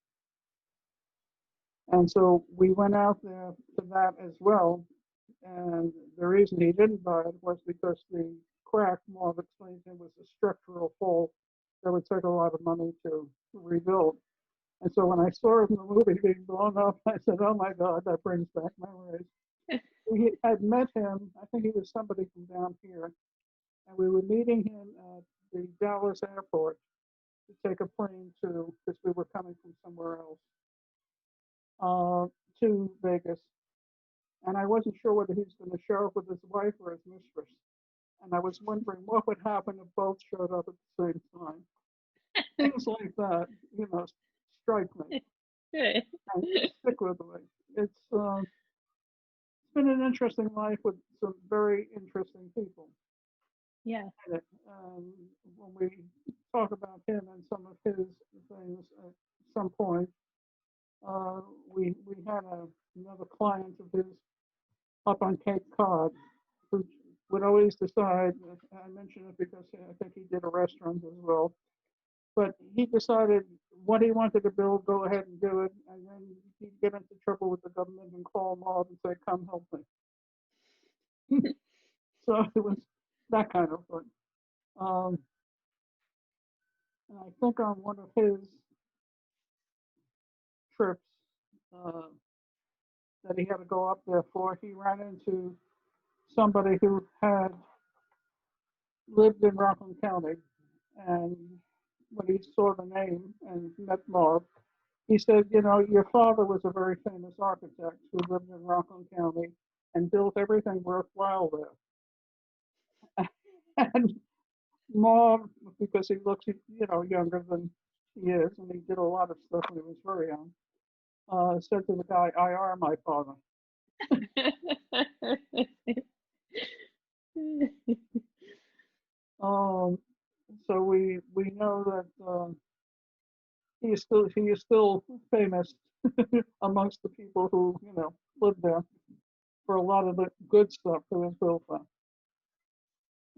S2: And so we went out there to that as well. And the reason he didn't buy it was because the crack, Marv explained to him, was a structural fault that would take a lot of money to rebuild. And so when I saw it in the movie being blown up, I said, oh my God, that brings back memories. We had met him, I think he was somebody from down here, and we were meeting him at the Dallas airport to take a plane to, because we were coming from somewhere else, to Vegas. And I wasn't sure whether he was going to show up with his wife or his mistress. And I was wondering what would happen if both showed up at the same time. Things like that, strike me and stick with me. It's been an interesting life with some very interesting people.
S4: Yeah.
S2: When we talk about him and some of his things at some point, we had another client of his up on Cape Cod who would always decide, I mention it because I think he did a restaurant as well, but he decided what he wanted to build, go ahead and do it, and then he'd get into trouble with the government and call Mob and say, come help me. So it was that kind of thing. And I think on one of his trips that he had to go up there for, he ran into somebody who had lived in Rockland County. And when he saw the name and met Marv, he said, your father was a very famous architect who lived in Rockland County and built everything worthwhile there. And Marv, because he looks, younger than he is, and he did a lot of stuff when he was very young, said to the guy, I are my father. So we know that he is still famous amongst the people who lived there for a lot of the good stuff that was built there,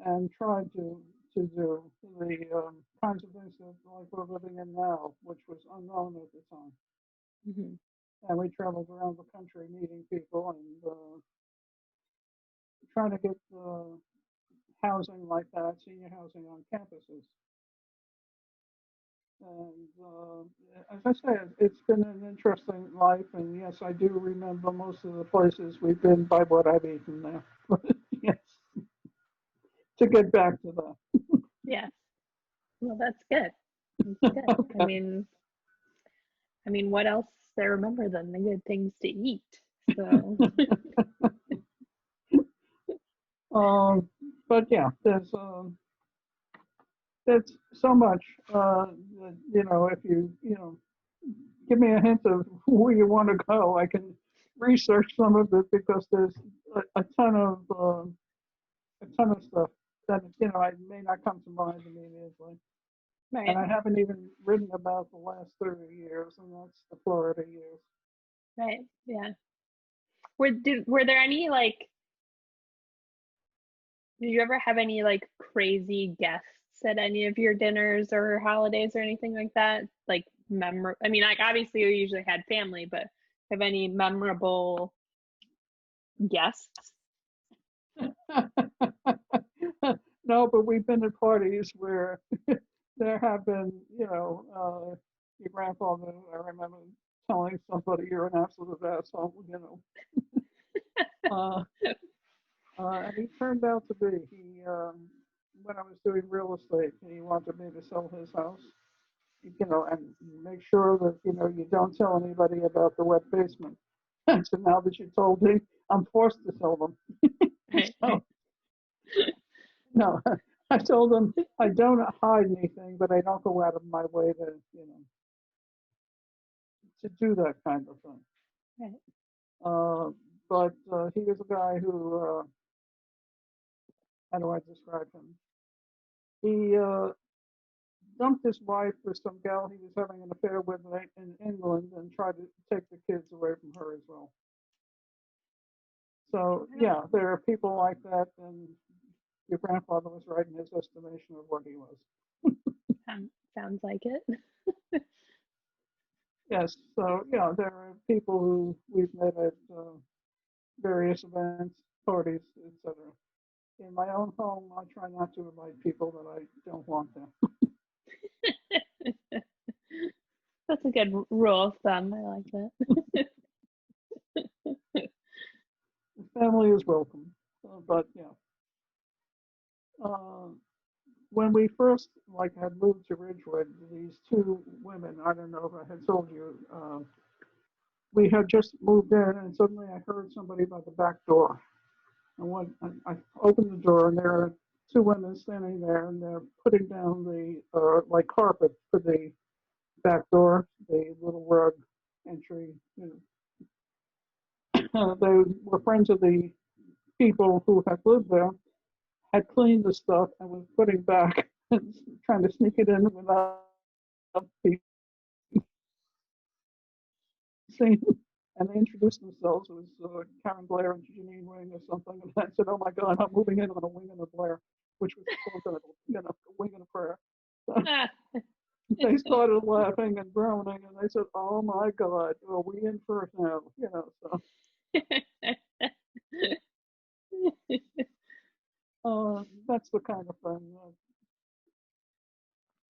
S2: and tried to do the kinds of things that like we're living in now, which was unknown at the time.
S4: Mm-hmm.
S2: And we traveled around the country meeting people and trying to get housing like that, senior housing on campuses. And as I said, it's been an interesting life. And yes, I do remember most of the places we've been by what I've eaten there. Yes, to get back to that.
S4: Yes. Well, that's good. That's good.
S2: Okay.
S4: I mean, what else I remember than the good things to eat? So.
S2: But yeah, there's so much. If you give me a hint of where you want to go, I can research some of it because there's a ton of stuff that I may not come to mind immediately.
S4: Right.
S2: And I haven't even written about the last 30 years, and that's the Florida years.
S4: Right. Yeah. Were there any did you ever have any crazy guests at any of your dinners or holidays or anything like that? I mean, obviously you usually had family, but have any memorable guests?
S2: No, but we've been at parties where there have been, your grandfather, I remember telling somebody you're an absolute asshole, and he turned out to be, when I was doing real estate, he wanted me to sell his house, and make sure that, you don't tell anybody about the wet basement. And so now that you told me, I'm forced to tell them. So, no, I told them I don't hide anything, but I don't go out of my way to, to do that kind of thing.
S4: Right.
S2: But he was a guy who, how do I describe him? He dumped his wife with some gal he was having an affair with in England and tried to take the kids away from her as well. So yeah, there are people like that, and your grandfather was right in his estimation of what he was.
S4: Sounds like it.
S2: Yes, so yeah, there are people who we've met at various events, parties, etc. in my own home, I try not to invite people that I don't want there.
S4: That's a good rule of thumb. I like that.
S2: The family is welcome, but yeah. Uh, when we first had moved to Ridgewood, these two women, I don't know if I had told you, we had just moved in, and suddenly I heard somebody by the back door. And when I opened the door, and there are two women standing there, and they're putting down the carpet for the back door, the little rug entry. They were friends of the people who had lived there, had cleaned the stuff, and was putting back and trying to sneak it in without being seen. And they introduced themselves as Karen Blair and Janine Wing or something. And I said, "Oh my God, I'm moving in on a wing and a Blair," which was equivalent to a wing and a prayer.
S4: Ah.
S2: They started laughing and groaning, and they said, "Oh my God, are we in for it now?" So that's the kind of thing.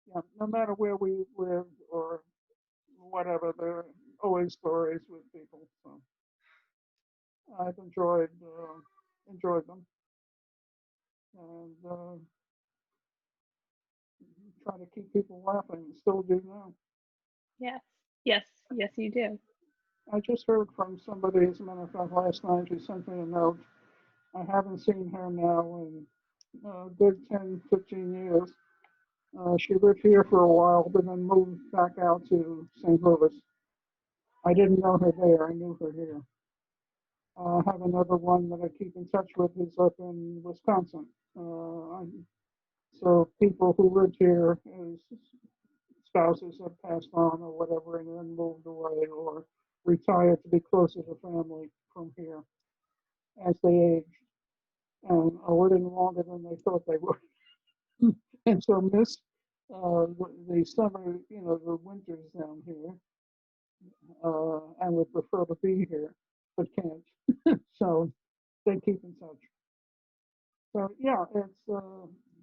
S2: Yeah, no matter where we live or whatever, there are always stories with people. So I've enjoyed them, and try to keep people laughing. And still do now.
S4: Yes. Yes. Yes, you do.
S2: I just heard from somebody, as a matter of fact, last night. She sent me a note. I haven't seen her now in a good 10, 15 years. She lived here for a while, but then moved back out to St. Louis. I didn't know her there. I knew her here. I have another one that I keep in touch with who's up in Wisconsin. So people who lived here as spouses have passed on or whatever and then moved away or retired to be closer to family from here as they aged and are living longer than they thought they would. And so miss the summer, the winters down here, and would prefer to be here, but can't. So they keep in touch. So yeah,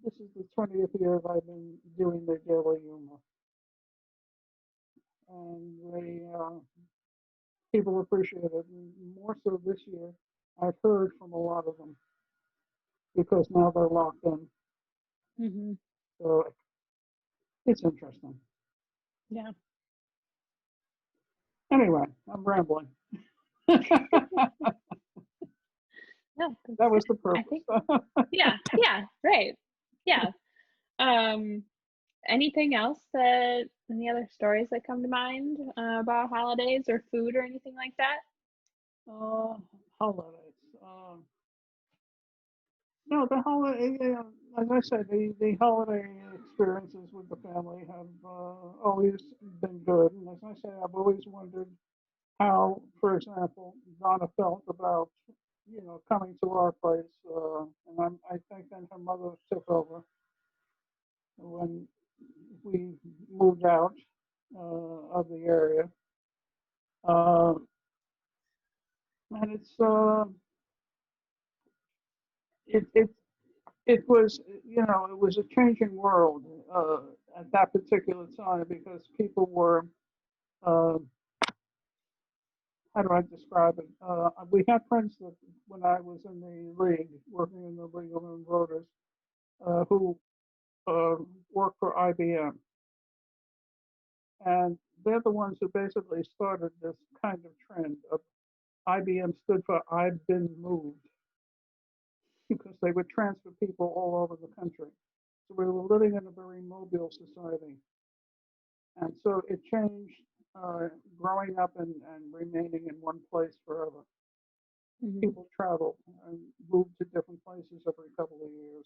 S2: this is the 20th year I've been doing the daily humor, and people appreciate it. And more so this year, I've heard from a lot of them because now they're locked in.
S4: Hmm.
S2: So it's interesting.
S4: Yeah.
S2: Anyway, I'm rambling.
S4: No,
S2: That was the
S4: I
S2: purpose.
S4: think. Yeah. Yeah. Right. Yeah. Um. Anything else any other stories that come to mind about holidays or food or anything like that?
S2: Holidays. No, the holiday, like I said, the holiday experiences with the family have always been good. And as I say, I've always wondered how, for example, Donna felt about, coming to our place. And I think then her mother took over when we moved out of the area. Uh, and it it was, it was a changing world at that particular time because people were, uh, how do I describe it? We had friends that when I was in the league, working in the League of Women Voters, who uh, worked for IBM. And they're the ones who basically started this kind of trend of IBM stood for I've been moved because they would transfer people all over the country. So we were living in a very mobile society. And so it changed growing up and remaining in one place forever.
S4: Mm-hmm.
S2: People traveled and moved to different places every couple of years.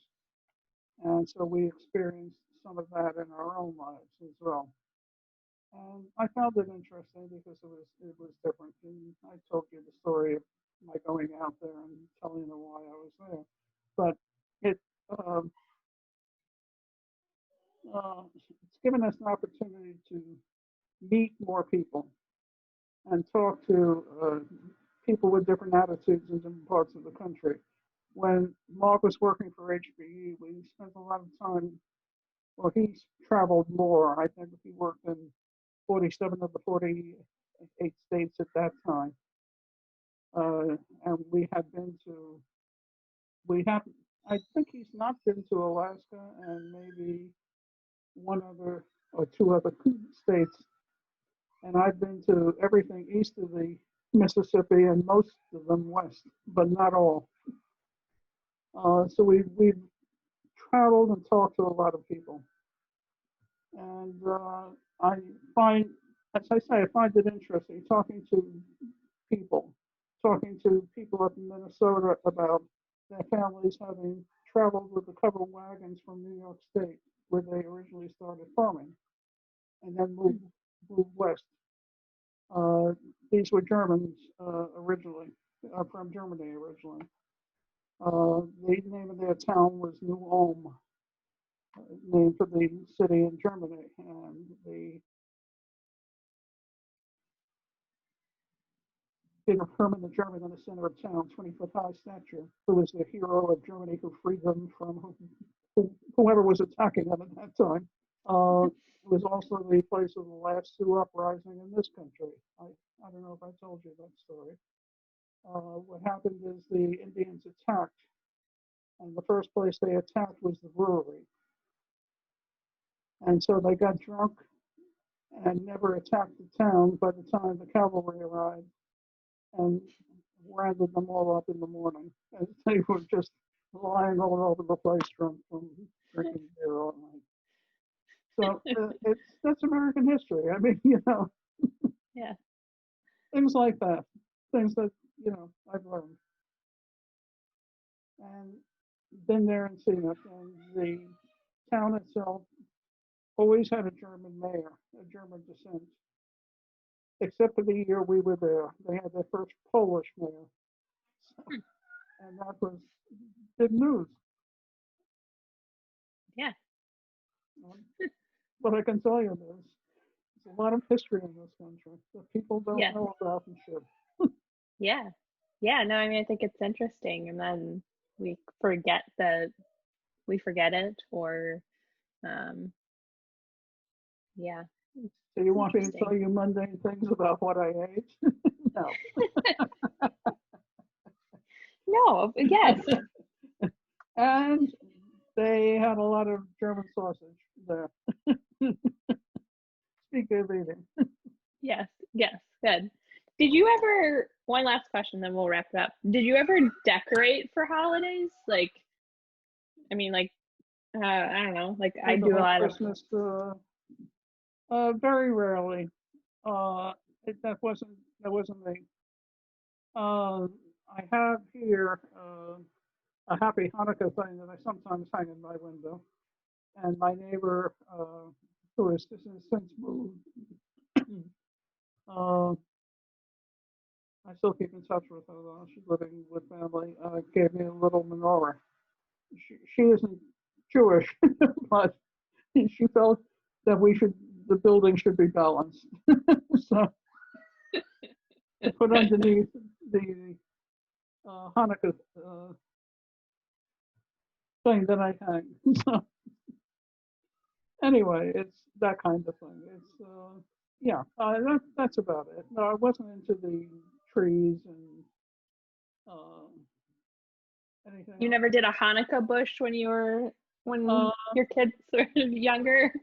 S2: And so we experienced some of that in our own lives as well. And I found it interesting because it was different. And I told you the story of my going out there and telling them why I was there. But it um, it's given us an opportunity to meet more people and talk to people with different attitudes in different parts of the country. when Mark was working for HPE, we spent a lot of time, well, he's traveled more. I think he worked in 47 of the 48 states at that time. And we had been to, we have, I think he's not been to Alaska and maybe one other or two other states. And I've been to everything east of the Mississippi and most of them west, but not all. So we've traveled and talked to a lot of people. And I find, as I say, I find it interesting talking to people up in Minnesota about their families having traveled with the covered wagons from New York State, where they originally started farming, and then moved west. These were Germans originally, from Germany originally. The name of their town was New Ulm, named for the city in Germany, and the Hermann the German in the center of town, 20-foot high stature, who was the hero of Germany who freed them from whoever was attacking them at that time. It was also the place of the last Sioux uprising in this country. I don't know if I told you that story. What happened is the Indians attacked, and the first place they attacked was the brewery. And so they got drunk and never attacked the town by the time the cavalry arrived and rounded them all up in the morning. And they were just lying all over the place drunk from drinking beer all night. So that's American history. I mean,
S4: Yeah.
S2: things like that, things that, I've learned. And been there and seen it. And the town itself always had a German mayor, a German descent. Except for the year we were there. They had their first Polish mayor. So, and that was big news.
S4: Yeah.
S2: But I can tell you there's a lot of history in this country that people don't
S4: Yeah.
S2: know about and should.
S4: Yeah. Yeah. No, I mean, I think it's interesting. And then we forget it or, yeah.
S2: So you want me to
S4: Interesting.
S2: tell you mundane things about what I ate? No.
S4: No, yes.
S2: And they had a lot of German sausage there. Speak of eating.
S4: Yes. Yes. Good. Did you ever, one last question, then we'll wrap it up. Did you ever decorate for holidays? Like, I mean, like, I don't know, like I do a lot of.
S2: Christmas, very rarely. That wasn't me. I have here a happy Hanukkah thing that I sometimes hang in my window, and my neighbor, who has since moved, I still keep in touch with her though. She's living with family. Gave me a little menorah. She isn't Jewish, but she felt that the building should be balanced. So to put underneath the Hanukkah thing that I hang. So anyway, it's that kind of thing. It's yeah, that's about it. No, I wasn't into the trees and anything.
S4: You never did a Hanukkah bush when your kids were younger?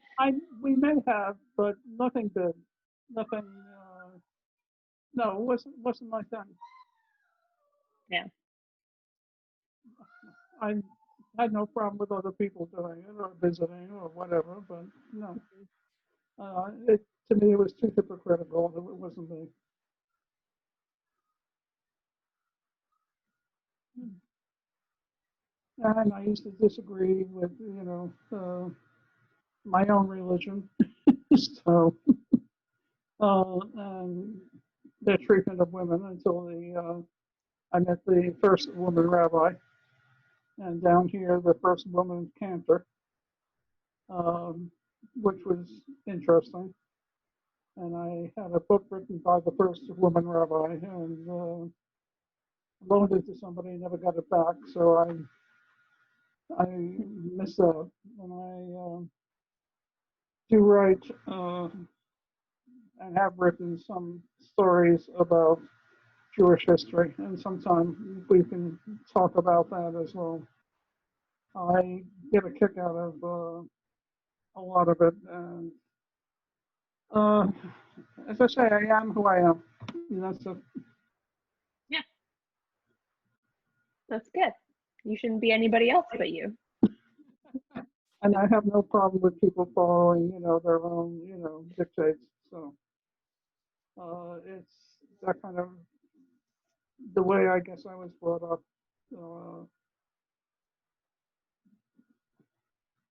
S2: We may have, but nothing big. Nothing. No, it wasn't like that.
S4: Yeah.
S2: I had no problem with other people doing it or visiting or whatever, but no. To me, it was too hypocritical. It wasn't me. And I used to disagree with, my own religion. So, and their treatment of women until I met the first woman rabbi, and down here the first woman cantor, which was interesting. And I had a book written by the first woman rabbi, and loaned it to somebody, never got it back, so I missed out. And I do write and have written some stories about Jewish history, and sometime we can talk about that as well. I get a kick out of a lot of it, and uh, as I say, I am who I am. And that's a,
S4: That's good. You shouldn't be anybody else but you.
S2: and I have no problem with people following, their own, dictates. So it's that kind of the way I guess I was brought up. So,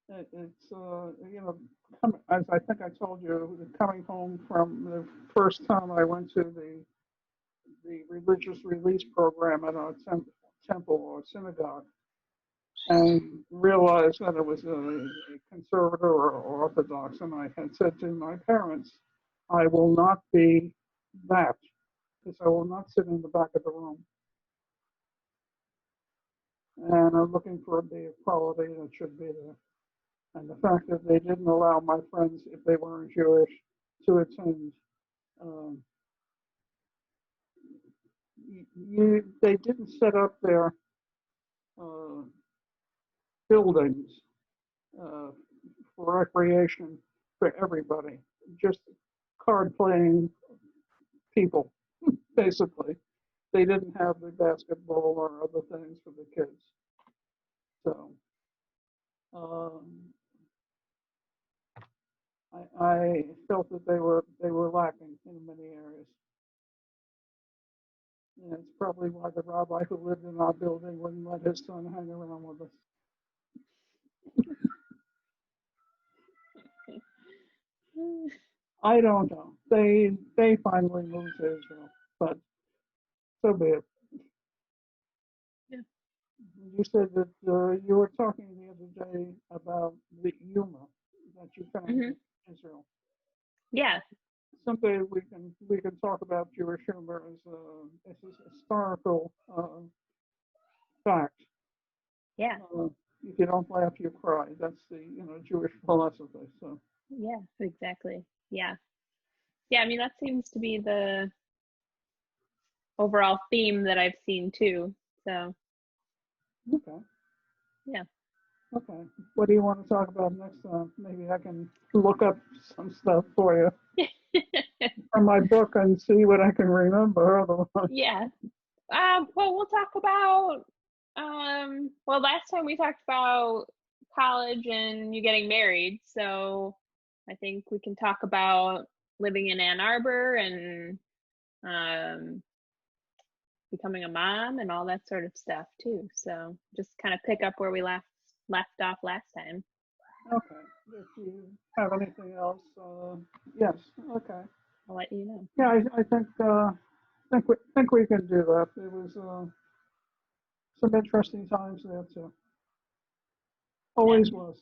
S2: it's as I think I told you, coming home from the first time I went to the religious release program at a temple or synagogue, and realized that it was a conservative or orthodox, and I had said to my parents, I will not be that, because I will not sit in the back of the room. And I'm looking for the equality that should be there. And the fact that they didn't allow my friends, if they weren't Jewish, to attend, they didn't set up their buildings for recreation for everybody, just card playing people, basically. They didn't have the basketball or other things for the kids. So I felt that they were lacking in many areas. And it's probably why the rabbi who lived in our building wouldn't let his son hang around with us. I don't know. They finally moved to Israel, but so be it.
S4: Yeah.
S2: You said that you were talking the other day about the humor that you found in Israel.
S4: Yeah.
S2: Someday we can talk about Jewish humor as a historical fact.
S4: Yeah.
S2: If you don't laugh, you cry. That's the Jewish philosophy. So
S4: Yeah, exactly. Yeah. Yeah, I mean, that seems to be the overall theme that I've seen too. So,
S2: okay.
S4: yeah.
S2: Okay. What do you want to talk about next time? Maybe I can look up some stuff for you from my book and see what I can remember. Otherwise,
S4: Yeah. Well, we'll talk about, well, last time we talked about college and you getting married. So I think we can talk about living in Ann Arbor and becoming a mom and all that sort of stuff too. So just kind of pick up where we left off last time.
S2: okay. If you have anything else, yes. Okay.
S4: I'll let you know.
S2: Yeah, I think we can do that. It was some interesting times there too. Always was.